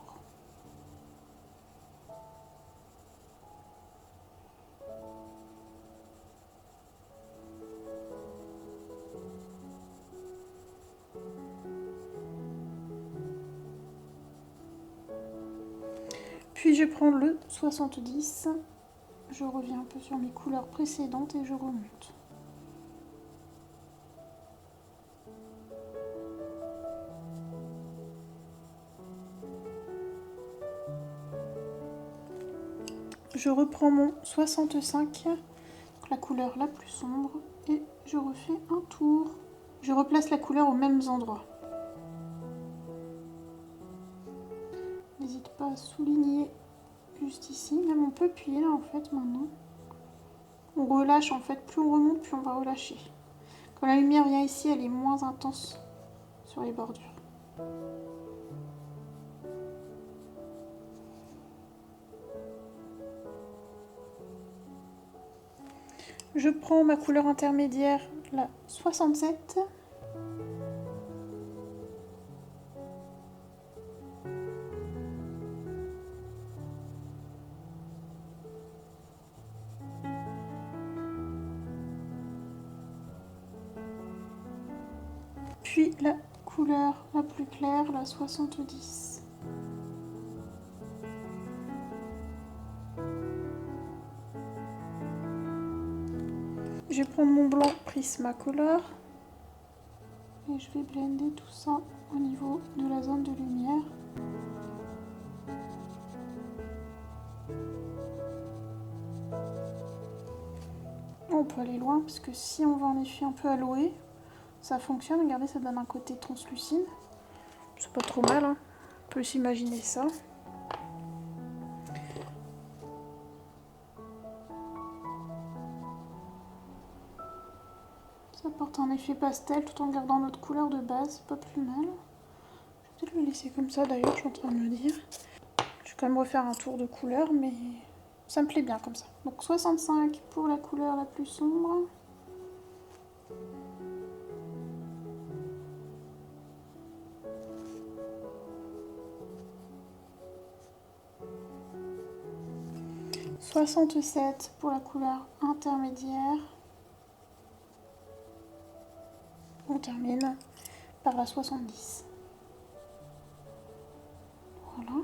Puis je prends le 70, je reviens un peu sur mes couleurs précédentes et je remonte. Je reprends mon 65, la couleur la plus sombre, et je refais un tour. Je replace la couleur aux mêmes endroits. N'hésite pas à souligner juste ici, même on peut appuyer là en fait maintenant. On relâche en fait, plus on remonte, plus on va relâcher. Quand la lumière vient ici, elle est moins intense sur les bordures. Je prends ma couleur intermédiaire, la 67. Puis la couleur la plus claire, la 70. Je vais prendre mon blanc Prismacolor et je vais blender tout ça au niveau de la zone de lumière. On peut aller loin parce que si on va en effet un peu aloe, ça fonctionne. Regardez, ça donne un côté translucide. C'est pas trop mal, hein. On peut s'imaginer ça. Ça apporte un effet pastel tout en gardant notre couleur de base, c'est pas plus mal. Je vais peut-être le laisser comme ça d'ailleurs, je suis en train de me dire. Je vais quand même refaire un tour de couleur, mais ça me plaît bien comme ça. Donc 65 pour la couleur la plus sombre. « 67 pour la couleur intermédiaire. On termine par la 70. Voilà.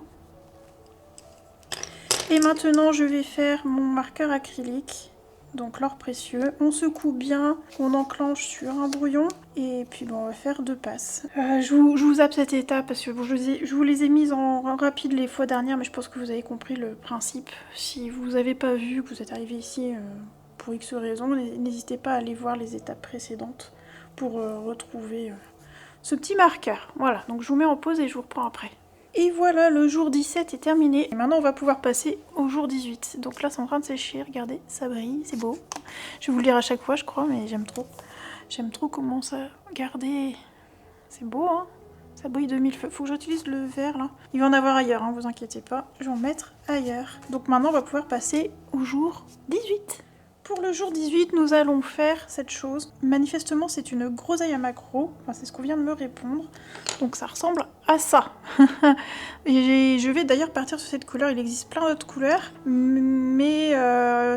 Et maintenant, je vais faire mon marqueur acrylique, donc l'or précieux. On secoue bien, on enclenche sur un brouillon et puis bon, on va faire 2 passes. Je vous zappe cette étape parce que bon, je vous les ai mises en rapide les fois dernières, mais je pense que vous avez compris le principe. Si vous n'avez pas vu, que vous êtes arrivé ici pour X raisons, n'hésitez pas à aller voir les étapes précédentes pour retrouver ce petit marqueur. Voilà, donc je vous mets en pause et je vous reprends après. Et voilà, le jour 17 est terminé. Et maintenant, on va pouvoir passer au jour 18. Donc là, c'est en train de sécher, regardez, ça brille, c'est beau. Je vais vous le dire à chaque fois, je crois, mais j'aime trop. J'aime trop comment ça... Regardez, c'est beau, hein. Ça brille de mille feux. Faut que j'utilise le vert, là. Il va en avoir ailleurs, hein, vous inquiétez pas. Je vais en mettre ailleurs. Donc maintenant, on va pouvoir passer au jour 18. Pour le jour 18, nous allons faire cette chose. Manifestement, c'est une groseille à maquereau. Enfin, c'est ce qu'on vient de me répondre. Donc ça ressemble à ça. Et je vais d'ailleurs partir sur cette couleur. Il existe plein d'autres couleurs. Mais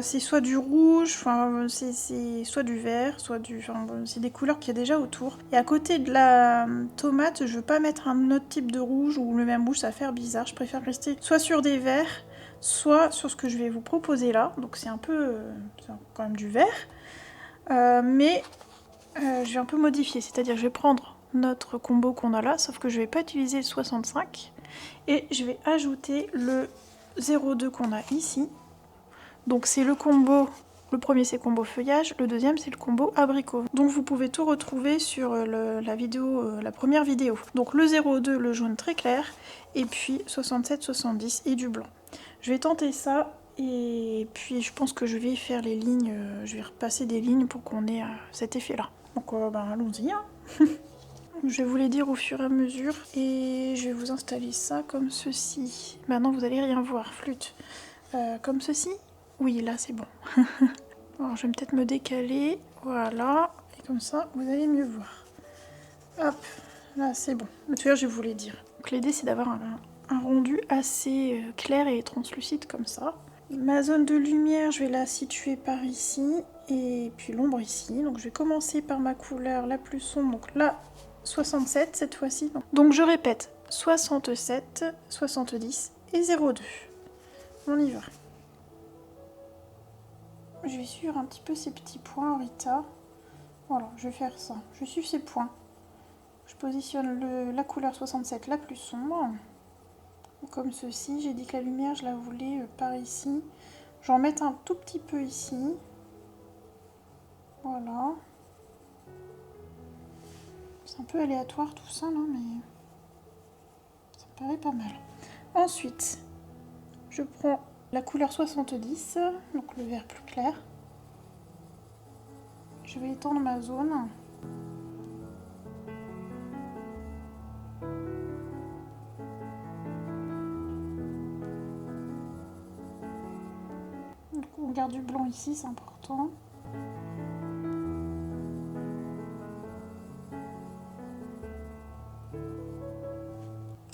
c'est soit du rouge, enfin, c'est soit du vert, soit du... Enfin, c'est des couleurs qu'il y a déjà autour. Et à côté de la tomate, je veux pas mettre un autre type de rouge ou le même rouge, ça va faire bizarre. Je préfère rester soit sur des verts, soit sur ce que je vais vous proposer là. Donc c'est un peu... c'est quand même du vert. Mais je vais un peu modifier. C'est-à-dire je vais prendre notre combo qu'on a là, sauf que je vais pas utiliser le 65. Et je vais ajouter le 0,2 qu'on a ici. Donc c'est le combo... Le premier c'est combo feuillage, le deuxième c'est le combo abricot. Donc vous pouvez tout retrouver sur la vidéo, la première vidéo. Donc le 0,2, le jaune très clair, et puis 67, 70 et du blanc. Je vais tenter ça et puis je pense que je vais faire les lignes, je vais repasser des lignes pour qu'on ait cet effet là. Donc allons-y. Hein. Je vais vous les dire au fur et à mesure et je vais vous installer ça comme ceci. Maintenant vous allez rien voir, flûte. Comme ceci. Oui, là c'est bon. Alors je vais peut-être me décaler, voilà, et comme ça vous allez mieux voir. Hop, là c'est bon. Tout à l'heure je voulais dire. Donc l'idée c'est d'avoir un rendu assez clair et translucide comme ça. Ma zone de lumière, je vais la situer par ici, et puis l'ombre ici. Donc je vais commencer par ma couleur la plus sombre, donc là 67 cette fois-ci. Donc je répète, 67, 70 et 0,2. On y va. Je vais suivre un petit peu ces petits points, Rita. Voilà, je vais faire ça. Je vais suivre ces points. Je positionne la couleur 67 la plus sombre. Comme ceci. J'ai dit que la lumière, je la voulais par ici. Je vais en mettre un tout petit peu ici. Voilà. C'est un peu aléatoire tout ça, là, mais ça me paraît pas mal. Ensuite, je prends la couleur 70, donc le vert plus clair. Je vais étendre ma zone. Donc on garde du blanc ici, c'est important.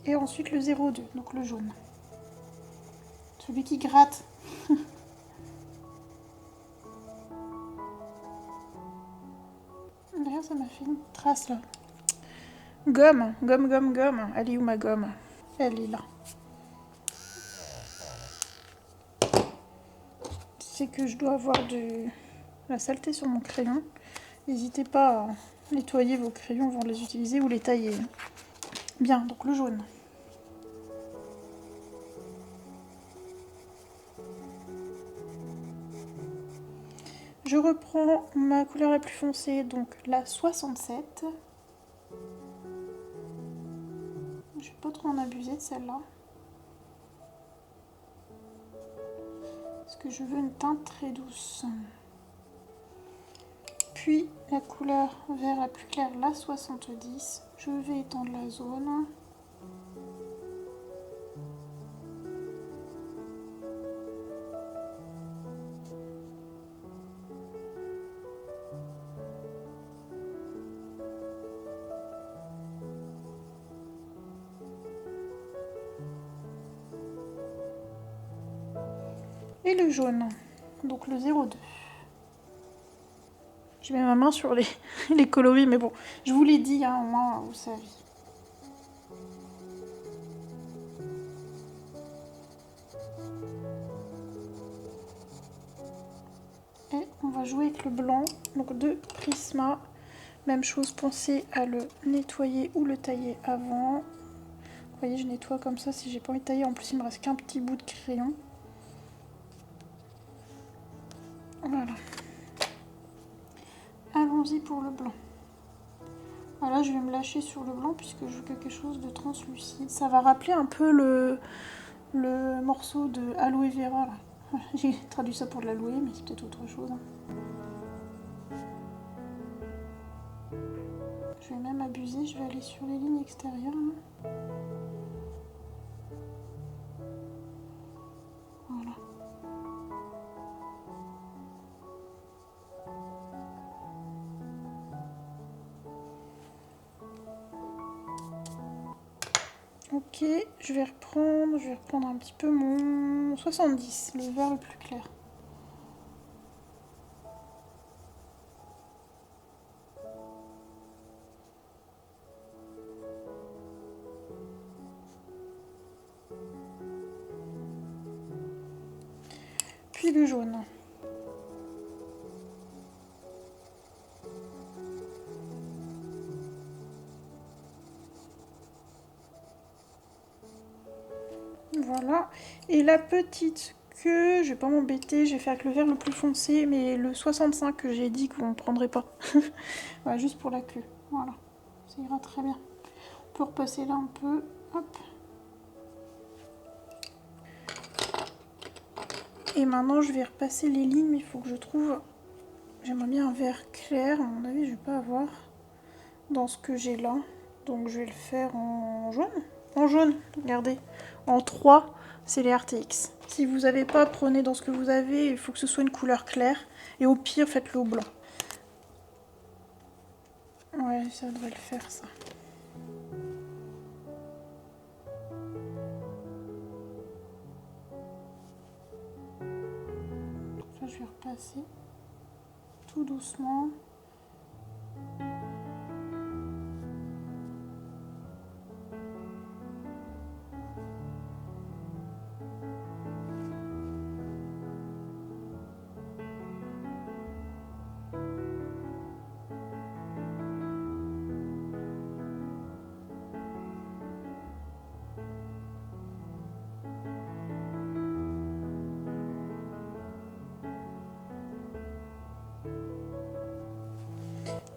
Et ensuite le 0,2, donc le jaune. Celui qui gratte. D'ailleurs, ça m'a fait une trace là. Gomme, gomme, gomme, gomme. Elle est où ma gomme? Elle est là. C'est que je dois avoir de la saleté sur mon crayon. N'hésitez pas à nettoyer vos crayons avant de les utiliser ou les tailler. Bien, donc le jaune. Je reprends ma couleur la plus foncée, donc la 67. Je vais pas trop en abuser de celle-là. Parce que je veux une teinte très douce. Puis la couleur vert la plus claire, la 70. Je vais étendre la zone. Et le jaune, donc le 0,2. Je mets ma main sur les coloris, mais bon, je vous l'ai dit, hein, au moins vous savez. Et on va jouer avec le blanc, donc de Prisma. Même chose, pensez à le nettoyer ou le tailler avant. Vous voyez, je nettoie comme ça si j'ai pas envie de tailler. En plus, il me reste qu'un petit bout de crayon. Voilà. Allons-y pour le blanc. Voilà, je vais me lâcher sur le blanc puisque je veux quelque chose de translucide. Ça va rappeler un peu le morceau de Aloe Vera là. J'ai traduit ça pour de l'aloe, mais c'est peut-être autre chose. Je vais même abuser, je vais aller sur les lignes extérieures. Voilà. Ok, je vais reprendre un petit peu mon 70, le vert le plus clair. Puis le jaune. Voilà. Et la petite queue, je vais pas m'embêter, je vais faire avec le vert le plus foncé, mais le 65 que j'ai dit qu'on ne prendrait pas. Voilà, juste pour la queue. Voilà, ça ira très bien. On peut repasser là un peu. Hop. Et maintenant, je vais repasser les lignes, mais il faut que je trouve... J'aimerais bien un vert clair, à mon avis, je vais pas avoir dans ce que j'ai là. Donc je vais le faire en jaune. En jaune, regardez. En 3, c'est les RTX. Si vous n'avez pas, prenez dans ce que vous avez. Il faut que ce soit une couleur claire. Et au pire, faites-le au blanc. Ouais, ça devrait le faire, ça. Là, je vais repasser tout doucement.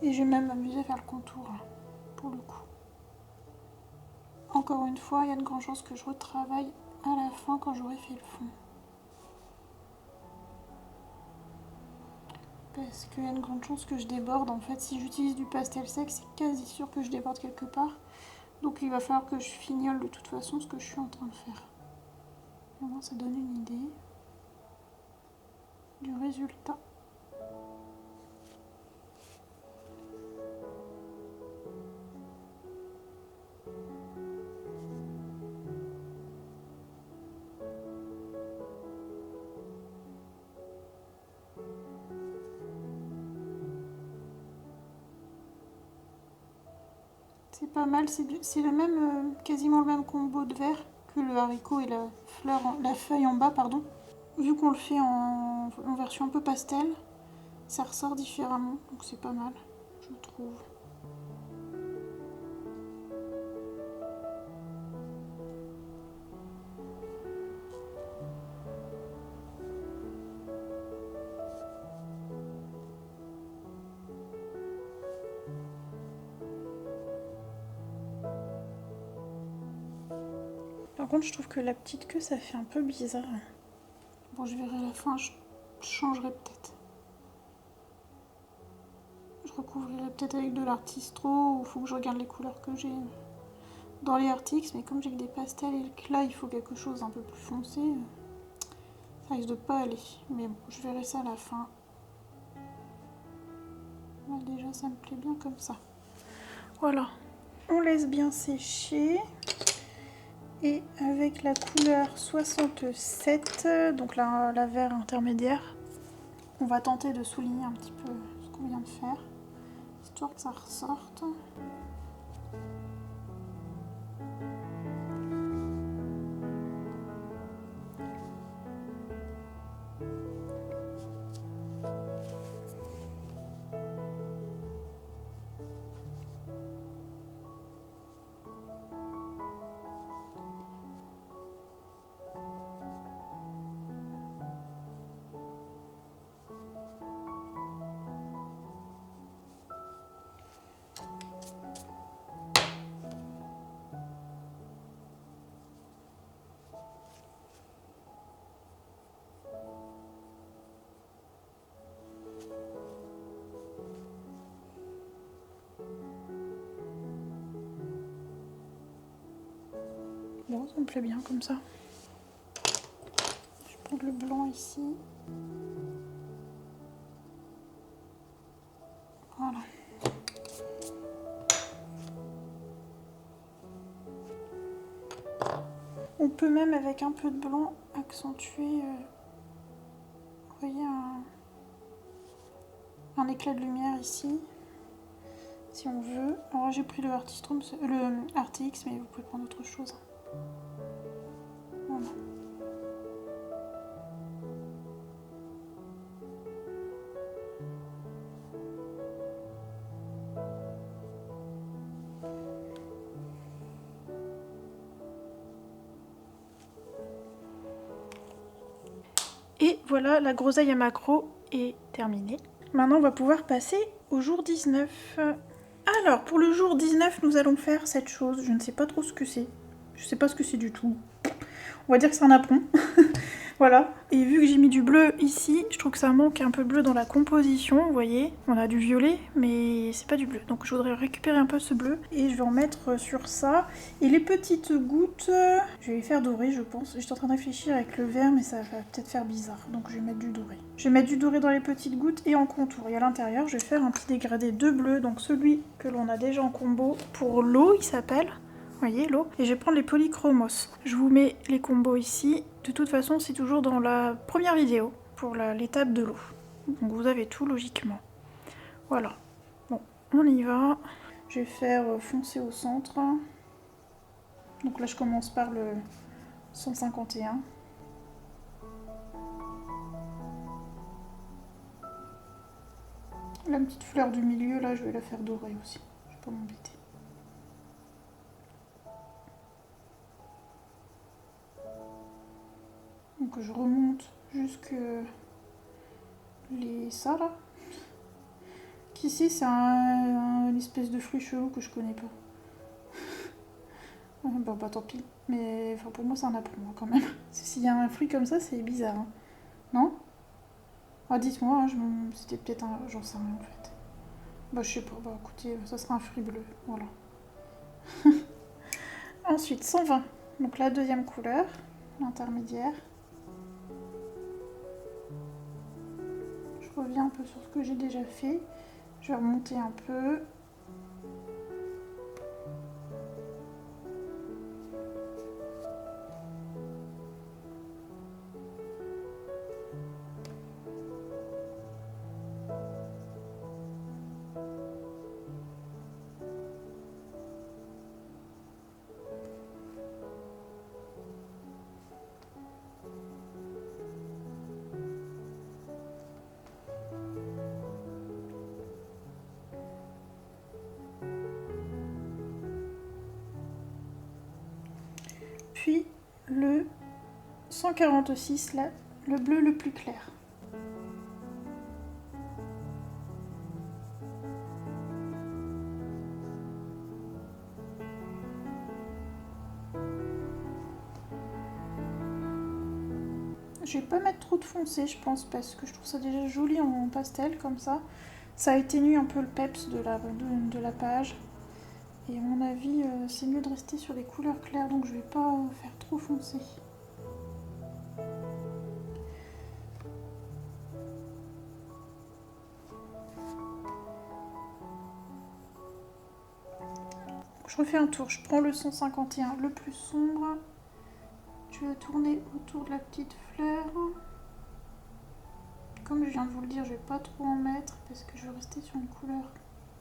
Et je vais même m'amuser à faire le contour, là, pour le coup. Encore une fois, il y a de grandes chances que je retravaille à la fin quand j'aurai fait le fond. Parce qu'il y a une grande chance que je déborde. En fait, si j'utilise du pastel sec, c'est quasi sûr que je déborde quelque part. Donc il va falloir que je fignole de toute façon ce que je suis en train de faire. Au moins, ça donne une idée du résultat. C'est pas mal, c'est le même, quasiment le même combo de vert que le haricot et la feuille en bas, pardon. Vu qu'on le fait en version un peu pastel, ça ressort différemment, donc c'est pas mal, je trouve. Par contre, je trouve que la petite queue, ça fait un peu bizarre. Bon, je verrai à la fin, je changerai peut-être. Je recouvrirai peut-être avec de l'artistro, ou il faut que je regarde les couleurs que j'ai dans les RTX, mais comme j'ai que des pastels et que là, il faut quelque chose un peu plus foncé, ça risque de pas aller. Mais bon, je verrai ça à la fin. Là, déjà, ça me plaît bien comme ça. Voilà, on laisse bien sécher. Et avec la couleur 67, donc la vert intermédiaire, on va tenter de souligner un petit peu ce qu'on vient de faire, histoire que ça ressorte. Bon, ça me plaît bien comme ça. Je prends le blanc ici. Voilà. On peut même avec un peu de blanc accentuer, vous voyez, un éclat de lumière ici, si on veut. Alors j'ai pris le Artistrum, le RTX, mais vous pouvez prendre autre chose. Voilà. Et voilà, la groseille à macro est terminée. Maintenant, on va pouvoir passer au jour 19. Alors, pour le jour 19, nous allons faire cette chose. Je ne sais pas trop ce que c'est. Je ne sais pas ce que c'est du tout. On va dire que c'est un apron. Voilà. Et vu que j'ai mis du bleu ici, je trouve que ça manque un peu bleu dans la composition, vous voyez. On a du violet, mais c'est pas du bleu. Donc je voudrais récupérer un peu ce bleu et je vais en mettre sur ça. Et les petites gouttes, je vais les faire dorer, je pense. J'étais en train de réfléchir avec le vert, mais ça va peut-être faire bizarre. Donc je vais mettre du doré. Je vais mettre du doré dans les petites gouttes et en contour. Et à l'intérieur, je vais faire un petit dégradé de bleu. Donc celui que l'on a déjà en combo pour l'eau, il s'appelle. Vous voyez l'eau. Et je vais prendre les polychromos. Je vous mets les combos ici. De toute façon, c'est toujours dans la première vidéo pour l'étape de l'eau. Donc vous avez tout logiquement. Voilà. Bon, on y va. Je vais faire foncer au centre. Donc là, je commence par le 151. La petite fleur du milieu, là, je vais la faire dorer aussi. Je vais pas m'embêter. Donc je remonte jusque ça là. Qu'ici c'est une espèce de fruit chelou que je connais pas. Bon bah tant pis. Mais enfin, pour moi c'est un apron hein, quand même. S'il y a un fruit comme ça c'est bizarre. Hein. Non? Ah dites-moi, hein, c'était peut-être un... J'en sais rien en fait. Bah je sais pas, bah écoutez, ça sera un fruit bleu. Voilà. Ensuite 120. Donc la deuxième couleur, l'intermédiaire. Je reviens un peu sur ce que j'ai déjà fait. Je vais remonter un peu. Puis le 146, là, le bleu le plus clair. Je vais pas mettre trop de foncé, je pense, parce que je trouve ça déjà joli en pastel, comme ça. Ça atténue un peu le peps de la page. Et à mon avis, c'est mieux de rester sur des couleurs claires, donc je vais pas faire trop foncé. Je refais un tour, je prends le 151, le plus sombre. Je vais tourner autour de la petite fleur. Comme je viens de vous le dire, je vais pas trop en mettre parce que je vais rester sur une couleur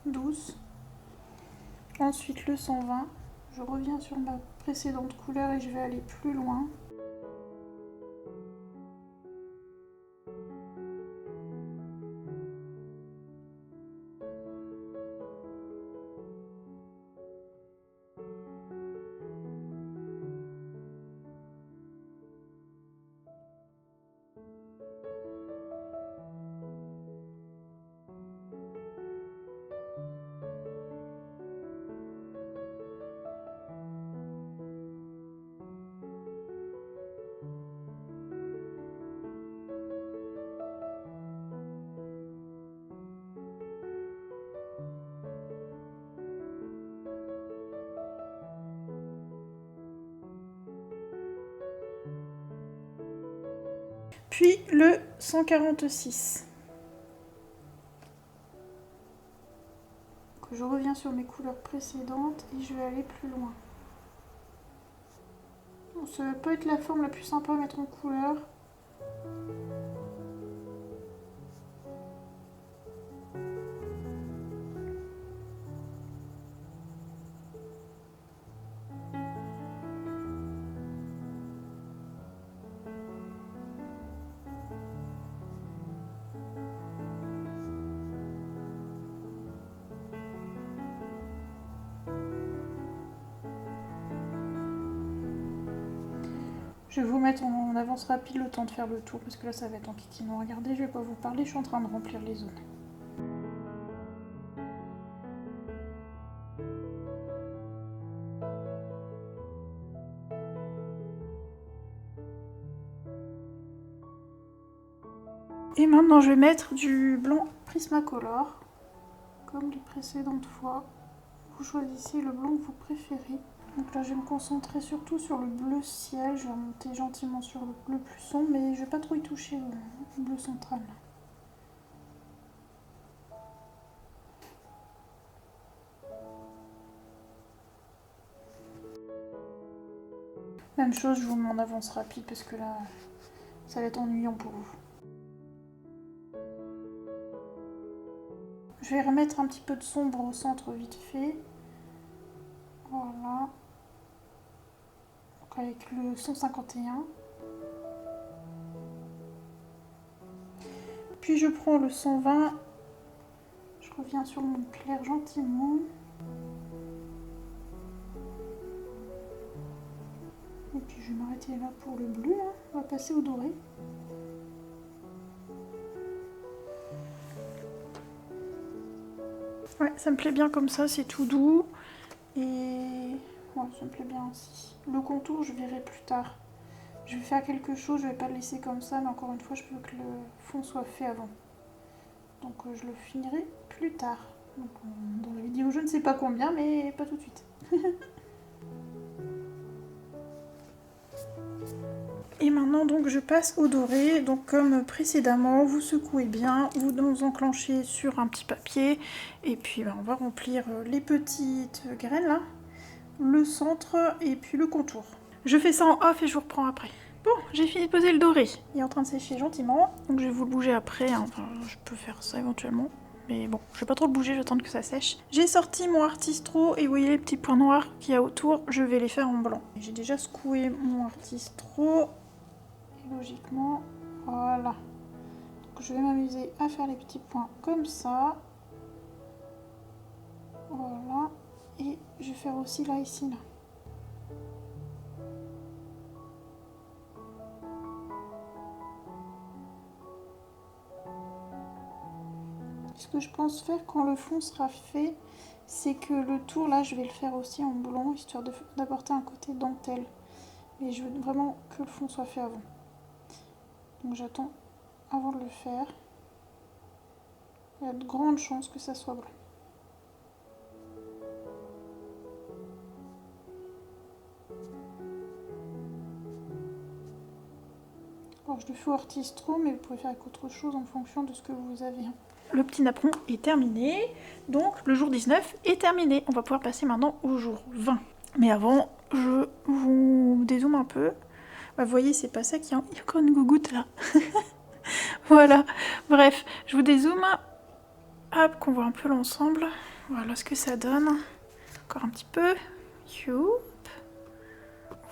douce. Ensuite le 120, je reviens sur ma précédente couleur et je vais aller plus loin. Puis le 146. Je reviens sur mes couleurs précédentes et je vais aller plus loin. Bon, ça va pas être la forme la plus sympa à mettre en couleur. Je vais vous mettre en avance rapide le temps de faire le tour parce que là ça va être en kikinant. Regardez, je vais pas vous parler, je suis en train de remplir les zones. Et maintenant je vais mettre du blanc Prismacolor. Comme les précédentes fois, vous choisissez le blanc que vous préférez. Donc là je vais me concentrer surtout sur le bleu ciel, je vais remonter gentiment sur le bleu plus sombre, mais je vais pas trop y toucher le bleu central. Même chose, je vous mets en avance rapide parce que là ça va être ennuyant pour vous. Je vais remettre un petit peu de sombre au centre vite fait. Voilà. Donc avec le 151. Puis je prends le 120. Je reviens sur mon clair gentiment. Et puis je vais m'arrêter là pour le bleu. Hein. On va passer au doré. Ouais, ça me plaît bien comme ça, c'est tout doux. Et ouais, ça me plaît bien aussi. Le contour, je verrai plus tard. Je vais faire quelque chose, je vais pas le laisser comme ça, mais encore une fois, je veux que le fond soit fait avant. Donc je le finirai plus tard. Donc, dans la vidéo, je ne sais pas combien, mais pas tout de suite. Et maintenant donc je passe au doré, donc comme précédemment, vous secouez bien, vous enclenchez sur un petit papier et puis on va remplir les petites graines là, le centre et puis le contour. Je fais ça en off et je vous reprends après. Bon, j'ai fini de poser le doré, il est en train de sécher gentiment, donc je vais vous le bouger après, hein. Enfin, je peux faire ça éventuellement. Mais bon, je vais pas trop le bouger, je vais attendre que ça sèche. J'ai sorti mon Artistro et vous voyez les petits points noirs qu'il y a autour, je vais les faire en blanc. J'ai déjà secoué mon Artistro. Logiquement, voilà. Donc je vais m'amuser à faire les petits points comme ça. Voilà. Et je vais faire aussi là, ici, là. Ce que je pense faire quand le fond sera fait, c'est que le tour là, je vais le faire aussi en blanc, histoire d'apporter un côté dentelle. Mais je veux vraiment que le fond soit fait avant. Donc j'attends avant de le faire. Il y a de grandes chances que ça soit blanc. Alors je le fais au Artistro, mais vous pouvez faire avec autre chose en fonction de ce que vous avez. Le petit napperon est terminé, donc le jour 19 est terminé. On va pouvoir passer maintenant au jour 20. Mais avant, je vous dézoome un peu. Bah, vous voyez, c'est pas ça qu'il y a encore une gougoute là. Voilà, bref, je vous dézoome. Hop, qu'on voit un peu l'ensemble. Voilà ce que ça donne. Encore un petit peu. Youp.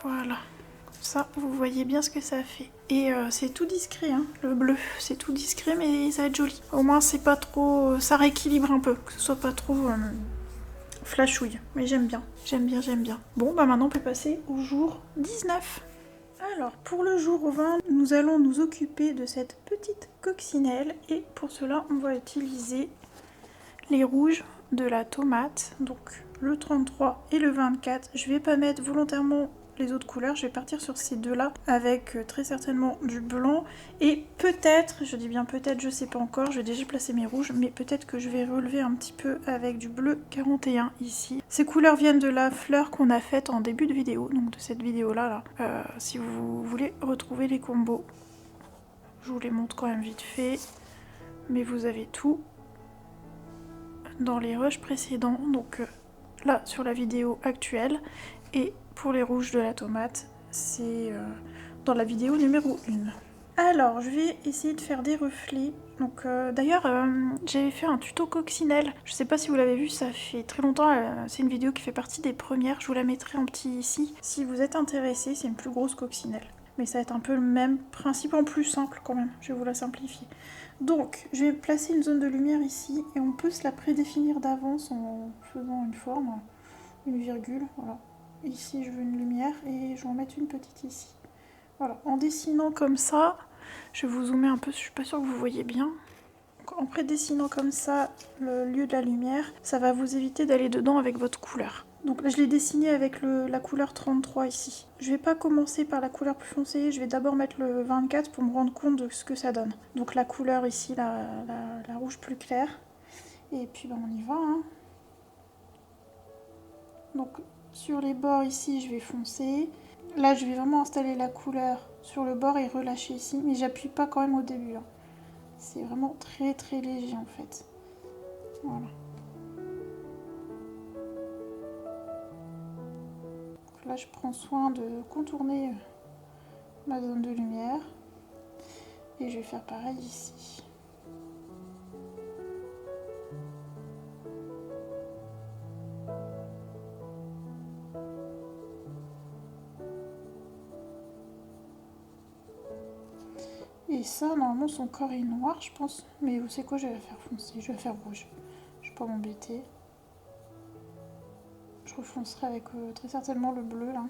Voilà. Comme ça, vous voyez bien ce que ça fait. Et c'est tout discret, hein, le bleu. C'est tout discret, mais ça va être joli. Au moins, c'est pas trop... ça rééquilibre un peu. Que ce soit pas trop flashouille. Mais j'aime bien. J'aime bien, j'aime bien. Bon, bah maintenant, on peut passer au jour 19. Alors, pour le jour 20, nous allons nous occuper de cette petite coccinelle. Et pour cela, on va utiliser les rouges de la tomate. Donc, le 33 et le 24. Je vais pas mettre volontairement les autres couleurs. Je vais partir sur ces deux-là avec très certainement du blanc. Et peut-être, je dis bien peut-être, je sais pas encore, je vais déjà placer mes rouges, mais peut-être que je vais relever un petit peu avec du bleu 41 ici. Ces couleurs viennent de la fleur qu'on a faite en début de vidéo, donc de cette vidéo-là, là, si vous voulez retrouver les combos. Je vous les montre quand même vite fait. Mais vous avez tout dans les rushs précédents. Donc là, sur la vidéo actuelle. Et pour les rouges de la tomate, c'est dans la vidéo numéro 1. Alors, je vais essayer de faire des reflets. Donc, d'ailleurs, j'avais fait un tuto coccinelle. Je sais pas si vous l'avez vu, ça fait très longtemps. C'est une vidéo qui fait partie des premières. Je vous la mettrai en petit ici. Si vous êtes intéressé, c'est une plus grosse coccinelle. Mais ça va être un peu le même principe, en plus simple quand même. Je vais vous la simplifier. Donc, je vais placer une zone de lumière ici. Et on peut se la prédéfinir d'avance en faisant une forme, une virgule. Voilà. Ici, je veux une lumière et je vais en mettre une petite ici. Voilà, en dessinant comme ça, je vais vous zoomer un peu, je suis pas sûre que vous voyez bien. Donc, en prédessinant comme ça le lieu de la lumière, ça va vous éviter d'aller dedans avec votre couleur. Donc là je l'ai dessiné avec la couleur 33 ici. Je vais pas commencer par la couleur plus foncée, je vais d'abord mettre le 24 pour me rendre compte de ce que ça donne. Donc la couleur ici, la rouge plus claire. Et puis ben, on y va. Hein. Donc sur les bords ici je vais foncer. Là, je vais vraiment installer la couleur sur le bord et relâcher ici, mais j'appuie pas quand même au début. Hein. C'est vraiment très très léger en fait. Voilà. Donc là, je prends soin de contourner ma zone de lumière et je vais faire pareil ici. Et ça, normalement, son corps est noir, je pense. Mais vous savez quoi, je vais la faire foncer, je vais la faire rouge. Je vais pas m'embêter. Je refoncerai avec très certainement le bleu, là.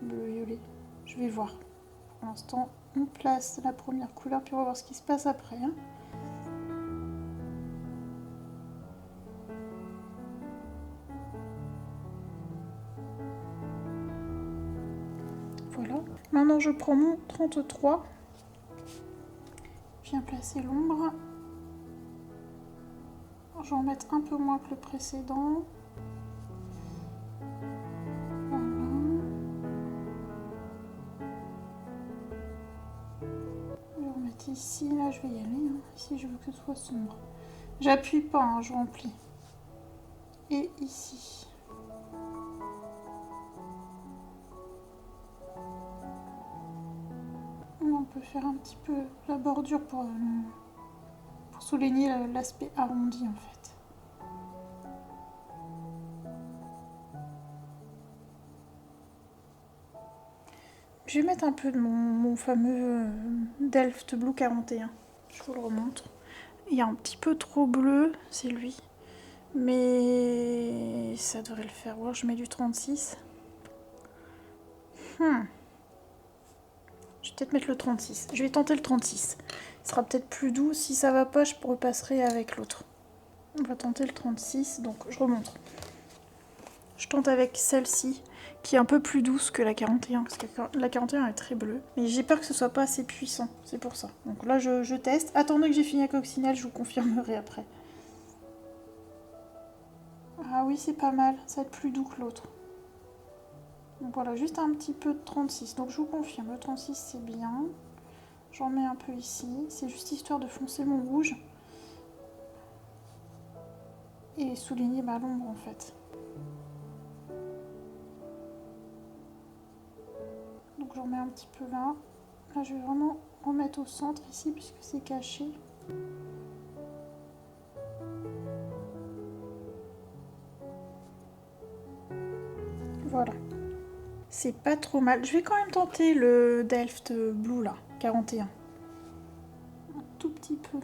Bleu-violet. Je vais voir. Pour l'instant, on place la première couleur, puis on va voir ce qui se passe après. Hein. Voilà. Maintenant, je prends mon 33. Je viens placer l'ombre. Je vais en mettre un peu moins que le précédent. Voilà. Je vais en mettre ici. Là, je vais y aller. Hein. Ici, je veux que ce soit sombre. J'appuie pas, hein, je remplis. Et ici. On peut faire un petit peu la bordure pour souligner l'aspect arrondi en fait. Je vais mettre un peu de mon fameux Delft Blue 41. Je vous le remontre. Il y a un petit peu trop bleu, c'est lui. Mais ça devrait le faire. Ou alors je mets du 36. Je vais peut-être mettre le 36. Je vais tenter le 36. Ce sera peut-être plus doux. Si ça va pas, je repasserai avec l'autre. On va tenter le 36. Donc je remonte. Je tente avec celle-ci, qui est un peu plus douce que la 41, parce que la 41 est très bleue. Mais j'ai peur que ce soit pas assez puissant, c'est pour ça. Donc là, je teste. Attendez que j'ai fini la coccinelle, je vous confirmerai après. Ah oui, c'est pas mal, ça va être plus doux que l'autre. Donc voilà, juste un petit peu de 36. Donc je vous confirme, le 36 c'est bien. J'en mets un peu ici. C'est juste histoire de foncer mon rouge. Et souligner ma l'ombre en fait. Donc j'en mets un petit peu là. Là je vais vraiment en mettre au centre ici puisque c'est caché. Voilà. C'est pas trop mal. Je vais quand même tenter le Delft Blue là, 41. Un tout petit peu.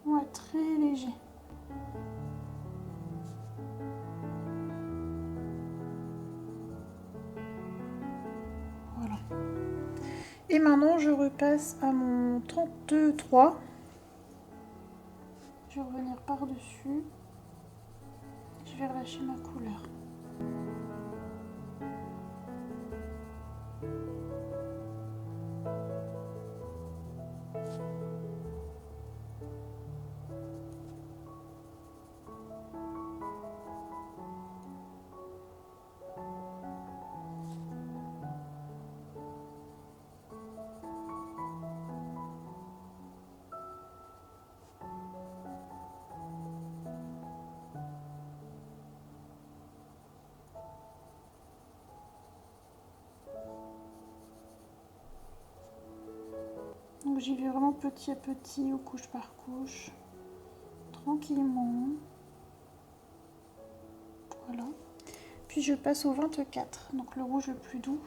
Ouais, très léger. Voilà. Et maintenant, je repasse à mon 32,3. Je vais revenir par-dessus. Je vais relâcher ma couleur. Donc j'y vais vraiment petit à petit, ou couche par couche, tranquillement. Voilà. Puis je passe au 24, donc le rouge le plus doux.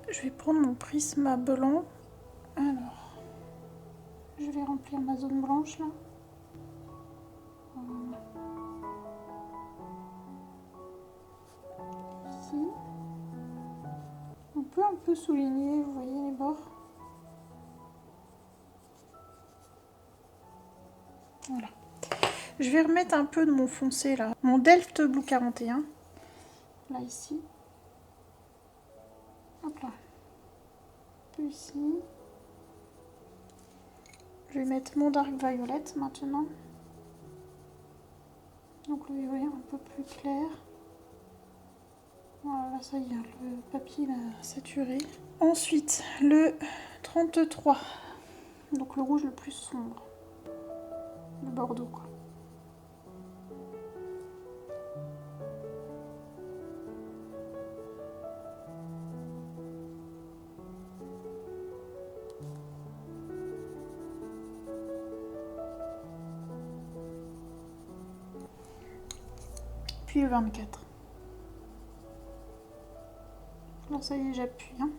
Je vais prendre mon prisme à blanc. Alors, je vais remplir ma zone blanche là. Voilà. Ici. On peut un peu souligner, vous voyez les bords. Voilà. Je vais remettre un peu de mon foncé là. Mon Delft Blue 41. Là ici. Hop là. Un peu ici. Je vais mettre mon Dark Violet maintenant. Donc le violet un peu plus clair. Voilà, ça y est, le papier a saturé. Ensuite, le 33. Donc le rouge le plus sombre. Le bordeaux quoi. Puis le 24. Là ça y est, j'appuie. Hein.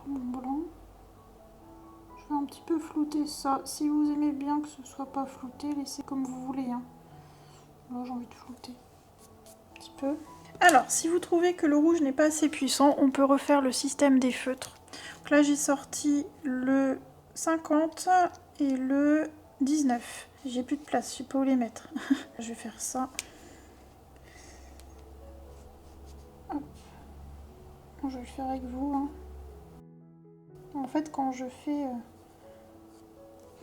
Mon blanc. Je vais un petit peu flouter ça. Si vous aimez bien que ce soit pas flouté, laissez comme vous voulez. Hein. Là j'ai envie de flouter un petit peu. Alors, si vous trouvez que le rouge n'est pas assez puissant, on peut refaire le système des feutres. Donc là j'ai sorti le 50 et le 19. J'ai plus de place, je sais pas où les mettre. Je vais faire ça. Hop. Je vais le faire avec vous. Hein. En fait, quand je fais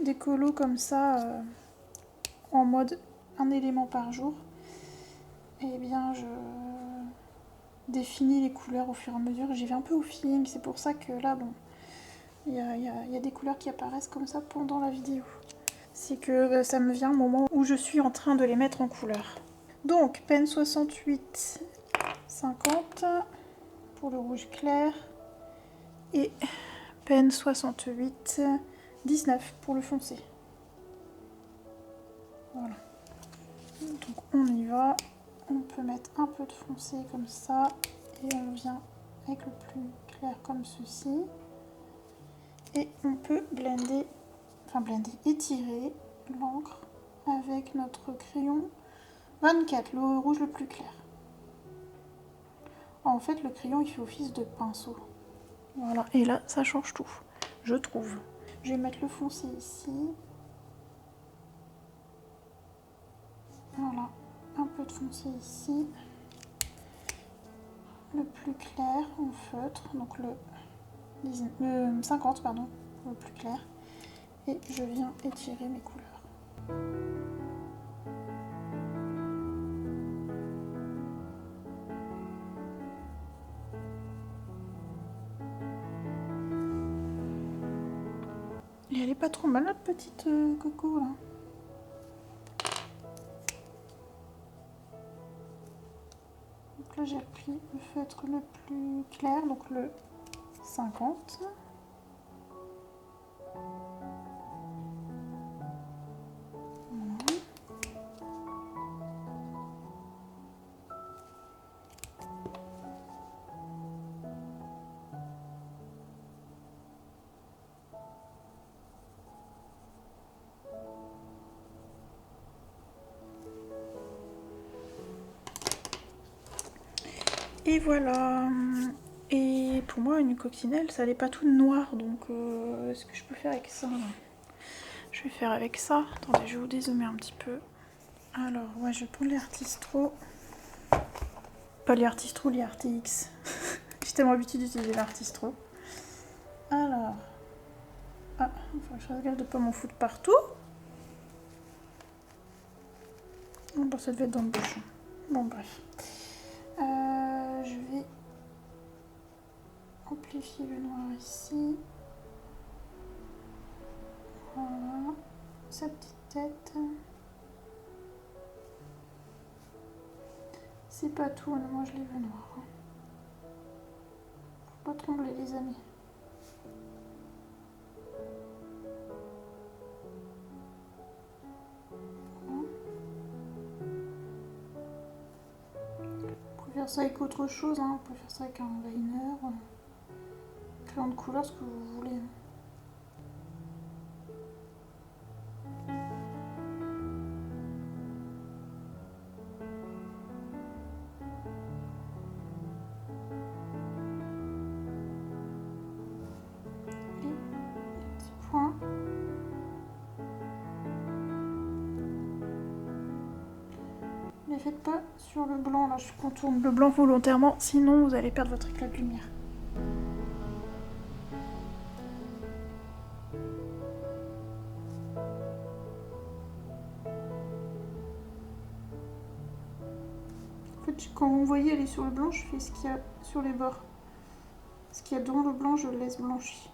des colos comme ça, en mode un élément par jour, eh bien je définis les couleurs au fur et à mesure. J'y vais un peu au feeling, c'est pour ça que là, bon, il y a des couleurs qui apparaissent comme ça pendant la vidéo. C'est que ça me vient au moment où je suis en train de les mettre en couleur. Donc, pen 68, 50 pour le rouge clair et peine 68, 19 pour le foncé. Voilà. Donc on y va. On peut mettre un peu de foncé comme ça et on vient avec le plus clair comme ceci. Et on peut blender, étirer l'encre avec notre crayon 24, le rouge le plus clair. En fait, le crayon il fait office de pinceau. Voilà, et là ça change tout, je trouve. Je vais mettre le foncé ici. Voilà, un peu de foncé ici. Le plus clair en feutre, donc le 50, pardon, le plus clair. Et je viens étirer mes couleurs. Et elle est pas trop mal notre petite coco là. Donc là j'ai pris le feutre le plus clair, donc le 50. Et voilà. Et pour moi, une coccinelle, ça n'est pas tout noir. Donc, est-ce que je peux faire avec ça? Je vais faire avec ça. Attendez, je vais vous dézoomer un petit peu. Alors, ouais, je prends les Artistro. Pas les Artistro, les RTX. J'ai tellement l'habitude d'utiliser l'Artistro. Alors. Ah, il faut que je fasse gaffe de ne pas m'en foutre partout. Oh, bon, ça devait être dans le bouchon. Bon, bref. Je vais amplifier le noir ici. Voilà. Sa petite tête. C'est pas tout, moi je l'ai vu noir. Faut pas trembler les amis. On peut faire ça avec autre chose, hein. On peut faire ça avec un liner, crayon de couleur, ce que vous voulez. Ne faites pas sur le blanc, là je contourne le blanc volontairement, sinon vous allez perdre votre éclat de lumière. En fait, quand vous voyez elle est sur le blanc, je fais ce qu'il y a sur les bords. Ce qu'il y a dans le blanc, je le laisse blanchi.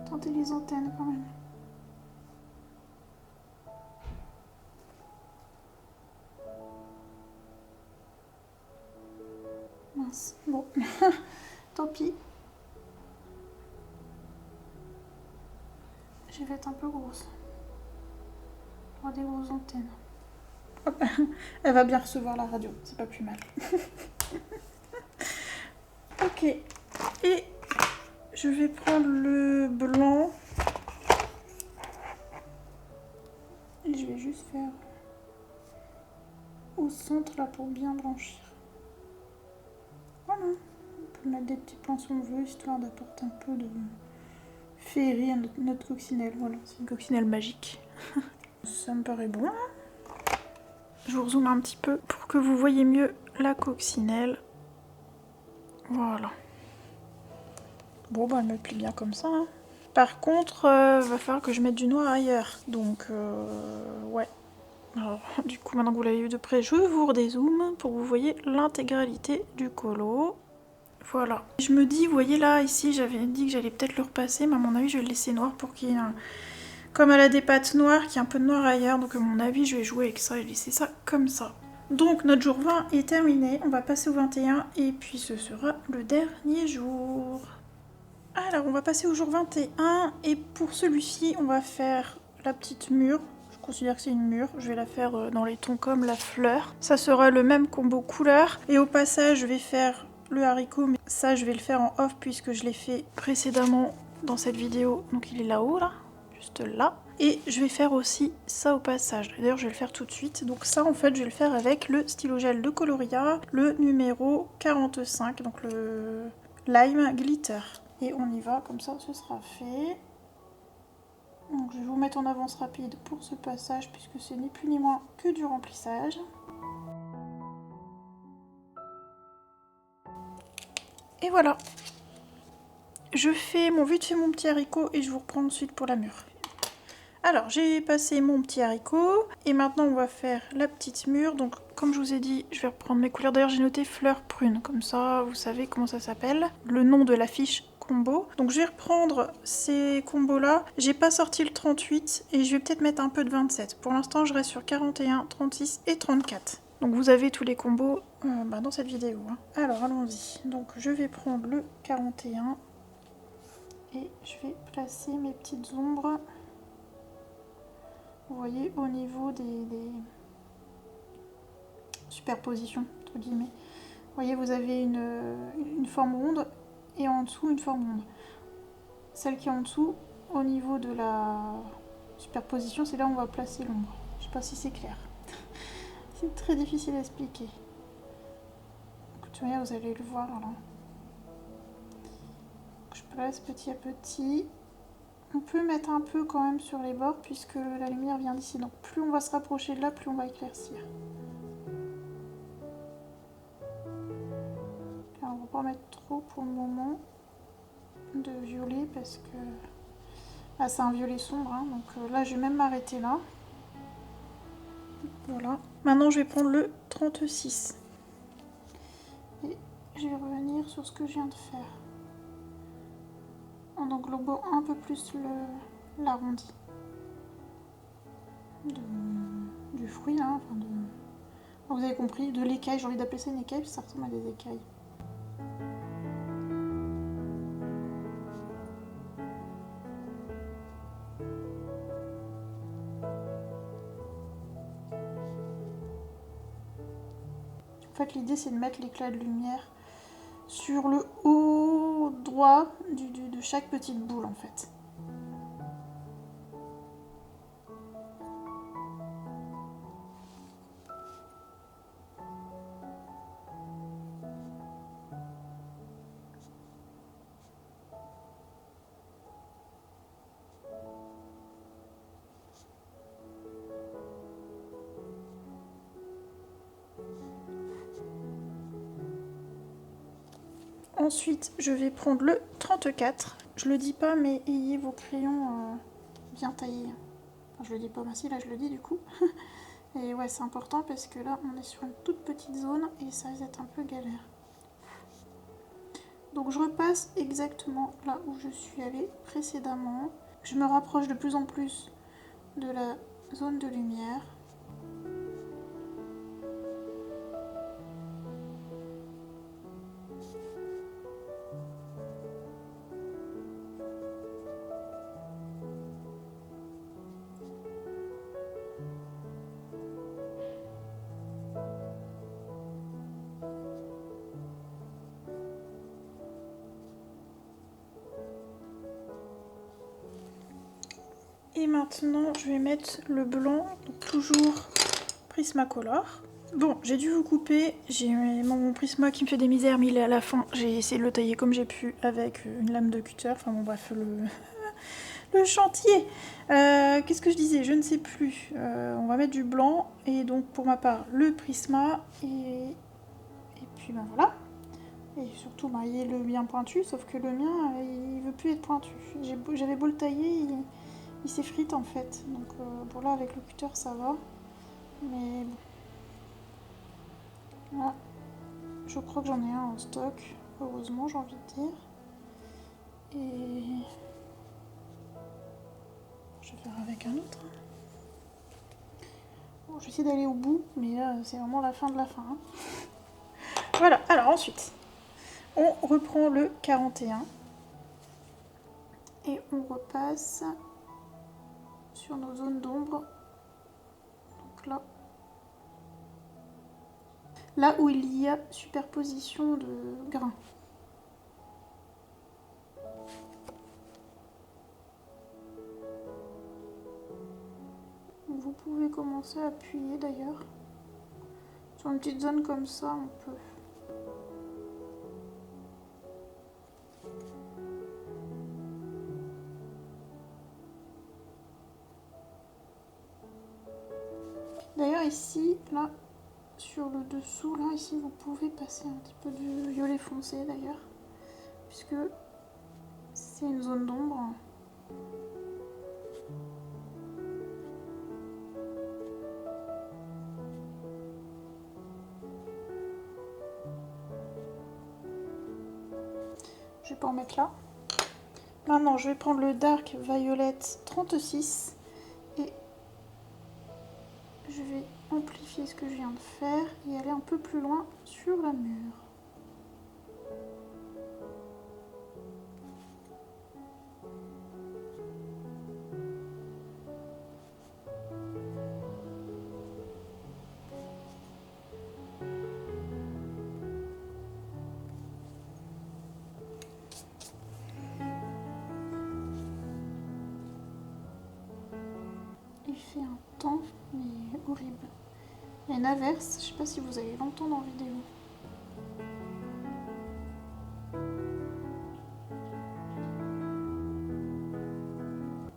Tentez les antennes quand même. Mince, bon, tant pis. Je vais être un peu grosse. On aura des grosses antennes. Hop. Elle va bien recevoir la radio, c'est pas plus mal. Ok, et je vais prendre le blanc. Et je vais juste faire au centre là pour bien blanchir. Voilà, on peut mettre des petits plans si on veut, histoire d'apporter un peu de féerie à notre coccinelle. Voilà, c'est une coccinelle magique. Ça me paraît bon. Je vous rezoome un petit peu pour que vous voyez mieux la coccinelle. Voilà. Bon, bah, elle me plie bien comme ça. Hein. Par contre, va falloir que je mette du noir ailleurs. Donc, ouais. Alors, du coup, maintenant que vous l'avez vu de près, je vous redézoome pour que vous voyez l'intégralité du colo. Voilà. Je me dis, vous voyez là, ici, j'avais dit que j'allais peut-être le repasser, mais à mon avis, je vais le laisser noir pour qu'il y ait Comme elle a des pattes noires, qu'il y a un peu de noir ailleurs, donc à mon avis je vais jouer avec ça et laisser ça comme ça. Donc notre jour 20 est terminé, on va passer au 21 et puis ce sera le dernier jour. Alors on va passer au jour 21 et pour celui-ci on va faire la petite mûre. Je considère que c'est une mûre, je vais la faire dans les tons comme la fleur. Ça sera le même combo couleur et au passage je vais faire le haricot, mais ça je vais le faire en off puisque je l'ai fait précédemment dans cette vidéo. Donc il est là-haut là, juste là. Et je vais faire aussi ça au passage. D'ailleurs je vais le faire tout de suite. Donc ça en fait je vais le faire avec le stylo gel de Coloria, le numéro 45, donc le Lime Glitter. Et on y va, comme ça ce sera fait. Donc je vais vous mettre en avance rapide pour ce passage puisque c'est ni plus ni moins que du remplissage. Et voilà. Je fais vite fait mon petit haricot et je vous reprends ensuite pour la mûre. Alors j'ai passé mon petit haricot et maintenant on va faire la petite mûre. Donc comme je vous ai dit, je vais reprendre mes couleurs. D'ailleurs j'ai noté fleur prune, comme ça vous savez comment ça s'appelle. Le nom de la fiche combo. Donc je vais reprendre ces combos là. J'ai pas sorti le 38 et je vais peut-être mettre un peu de 27. Pour l'instant je reste sur 41, 36 et 34. Donc vous avez tous les combos dans cette vidéo. Hein. Alors allons-y. Donc je vais prendre le 41 et je vais placer mes petites ombres. Vous voyez au niveau des superpositions, entre guillemets. Vous voyez, vous avez une forme ronde et en dessous une forme ronde. Celle qui est en dessous, au niveau de la superposition, c'est là où on va placer l'ombre. Je sais pas si c'est clair. C'est très difficile à expliquer. Écoutez, vous allez le voir là. Je place petit à petit. On peut mettre un peu quand même sur les bords puisque la lumière vient d'ici. Donc plus on va se rapprocher de là, plus on va éclaircir. Alors, on va pas mettre trop pour le moment de violet parce que là c'est un violet sombre. Hein, donc là je vais même m'arrêter là. Voilà. Maintenant je vais prendre le 36. Et je vais revenir sur ce que je viens de faire. En englobant un peu plus l'arrondi. Du fruit là, enfin de... Vous avez compris, de l'écaille, j'ai envie d'appeler ça une écaille parce que ça ressemble à des écailles. En fait l'idée c'est de mettre l'éclat de lumière sur le haut droit de chaque petite boule en fait. Ensuite, je vais prendre le 34. Je le dis pas, mais ayez vos crayons bien taillés. Enfin, je le dis pas, mais si, là je le dis du coup. Et ouais, c'est important parce que là, on est sur une toute petite zone et ça risque d'être un peu galère. Donc je repasse exactement là où je suis allée précédemment. Je me rapproche de plus en plus de la zone de lumière. Et maintenant, je vais mettre le blanc, donc toujours Prismacolor. Bon, j'ai dû vous couper, j'ai mon Prisma qui me fait des misères, mais il est à la fin. J'ai essayé de le tailler comme j'ai pu avec une lame de cutter, enfin bon bref, le chantier. Qu'est-ce que je disais? Je ne sais plus. On va mettre du blanc, et donc pour ma part, le Prisma, et puis ben voilà. Et surtout, ben, il est le bien pointu, sauf que le mien, il veut plus être pointu. J'avais beau le tailler, il s'effrite en fait. Donc bon là avec le cutter ça va. Mais bon. Là, je crois que j'en ai un en stock. Heureusement j'ai envie de dire. Et je vais faire avec un autre. Bon, je vais essayer d'aller au bout, mais là, c'est vraiment la fin de la fin. Hein. Voilà, alors ensuite, on reprend le 41 et on repasse sur nos zones d'ombre. Donc là où il y a superposition de grains. Vous pouvez commencer à appuyer d'ailleurs. Sur une petite zone comme ça, on peut. D'ailleurs ici, là, sur le dessous, là, ici, vous pouvez passer un petit peu de violet foncé d'ailleurs, puisque c'est une zone d'ombre. Je vais pas en mettre là. Maintenant, je vais prendre le Dark Violet 36 et je vais amplifier ce que je viens de faire et aller un peu plus loin sur la mûre. Il fait un temps, mais horrible. Il y a une averse, je sais pas si vous allez l'entendre en vidéo.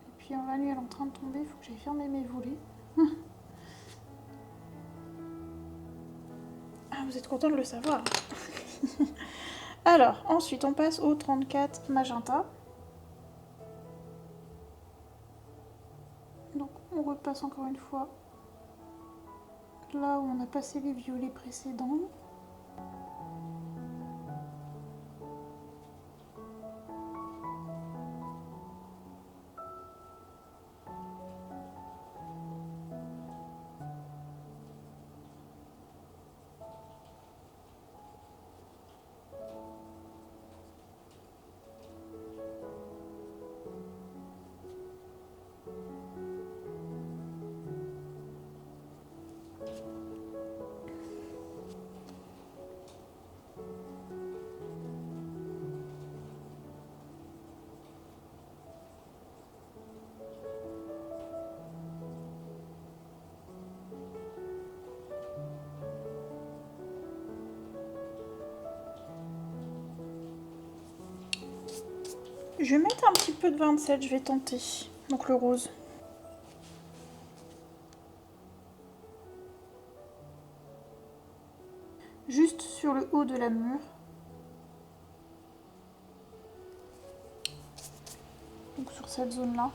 Et puis la nuit elle est en train de tomber, il faut que j'aille fermer mes volets. Ah, vous êtes content de le savoir. Alors, ensuite on passe au 34 magenta. Donc on repasse encore une fois là où on a passé les violets précédents. Je vais mettre un petit peu de 27, je vais tenter. Donc le rose. Juste sur le haut de la mûre. Donc sur cette zone-là.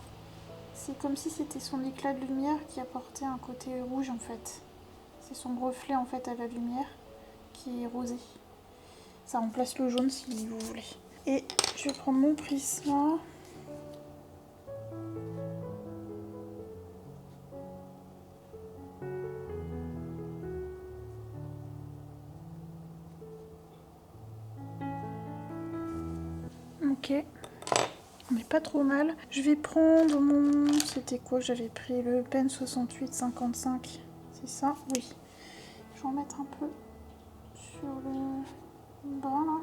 C'est comme si c'était son éclat de lumière qui apportait un côté rouge en fait. C'est son reflet en fait à la lumière qui est rosé. Ça remplace le jaune si vous voulez. Et je vais prendre mon prisme. Ok, on n'est pas trop mal. Je vais prendre mon... C'était quoi? J'avais pris le pen 68-55. C'est ça? Oui. Je vais en mettre un peu sur le bras là.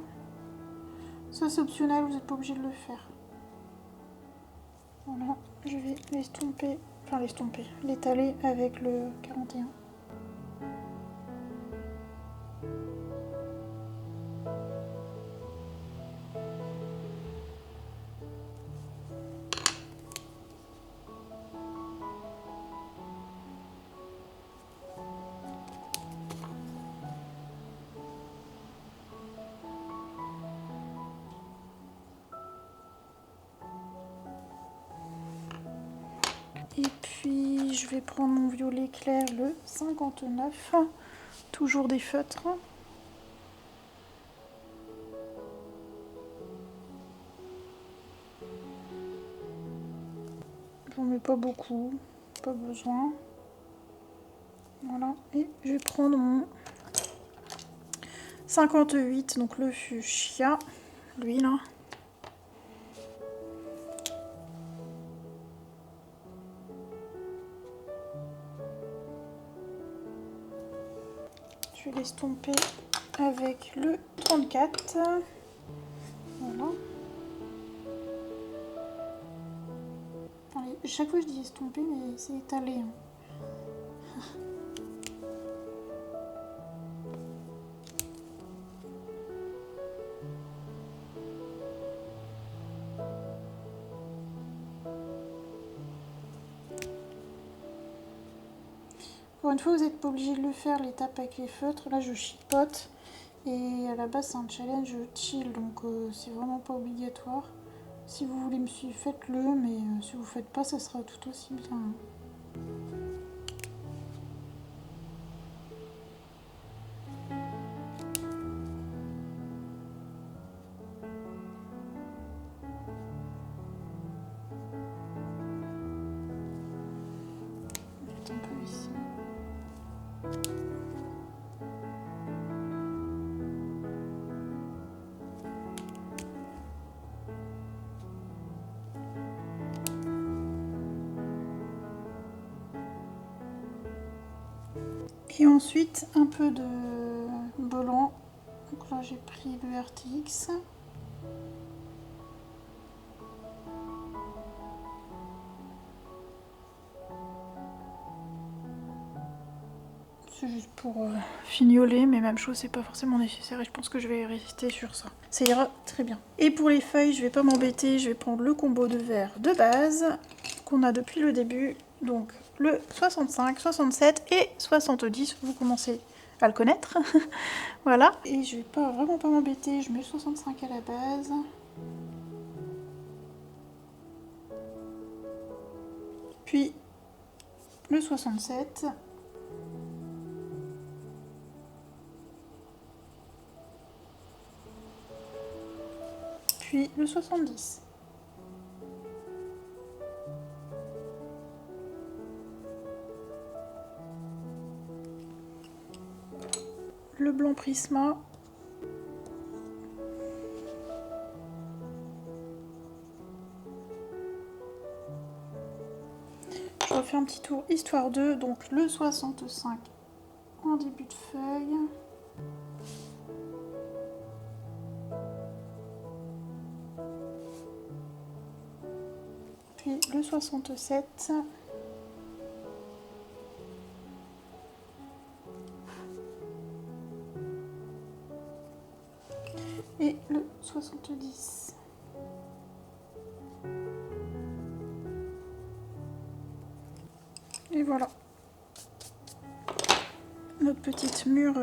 Ça c'est optionnel, vous n'êtes pas obligé de le faire. Voilà, je vais l'estomper, enfin l'estomper, l'étaler avec le 41. Et puis je vais prendre mon violet clair, le 59, toujours des feutres. J'en mets pas beaucoup, pas besoin. Voilà, et je vais prendre mon 58, donc le fuchsia, lui là. Je vais l'estomper avec le 34. Voilà. Allez, chaque fois je dis estomper, mais c'est étalé. Hein. Encore une fois, vous n'êtes pas obligé de le faire l'étape avec les feutres. Là, je chipote. Et à la base, c'est un challenge chill, donc c'est vraiment pas obligatoire. Si vous voulez me suivre, faites-le, mais si vous faites pas, ça sera tout aussi bien. Un peu ici. Et ensuite un peu de blanc. Donc là j'ai pris le RTX. C'est juste pour fignoler, mais même chose, c'est pas forcément nécessaire et je pense que je vais rester sur ça. Ça ira très bien. Et pour les feuilles, je vais pas m'embêter, je vais prendre le combo de verre de base qu'on a depuis le début. Donc le 65, 67 et 70, vous commencez à le connaître. Voilà. Et je vais vraiment pas m'embêter, je mets le 65 à la base. Puis le 67. Puis le 70. Le blanc Prisma. Je refais un petit tour histoire de, donc le 65 en début de feuille. Puis le 67. Et le 70. Et voilà. Notre petite mûre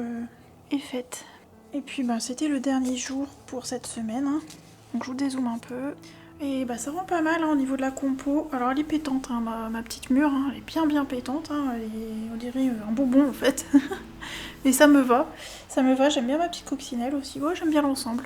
est faite. Et puis c'était le dernier jour pour cette semaine. Hein. Donc je vous dézoome un peu. Et ça rend pas mal au niveau de la compo. Alors elle est pétante, hein, ma petite mûre, hein, elle est bien pétante. Hein, on dirait un bonbon en fait. Mais ça me va, j'aime bien ma petite coccinelle aussi. Ouais, j'aime bien l'ensemble.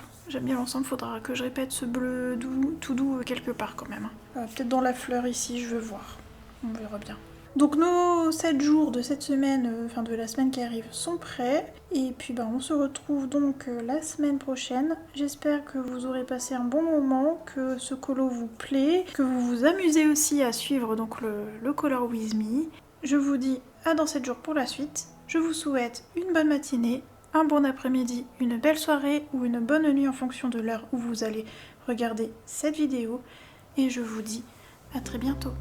Faudra que je répète ce bleu doux, tout doux quelque part quand même. Peut-être dans la fleur ici, je veux voir. On verra bien. Donc nos 7 jours de cette semaine, enfin de la semaine qui arrive, sont prêts. Et puis on se retrouve donc la semaine prochaine. J'espère que vous aurez passé un bon moment, que ce colo vous plaît, que vous vous amusez aussi à suivre donc le Color With Me. Je vous dis à dans 7 jours pour la suite. Je vous souhaite une bonne matinée, un bon après-midi, une belle soirée ou une bonne nuit en fonction de l'heure où vous allez regarder cette vidéo. Et je vous dis à très bientôt.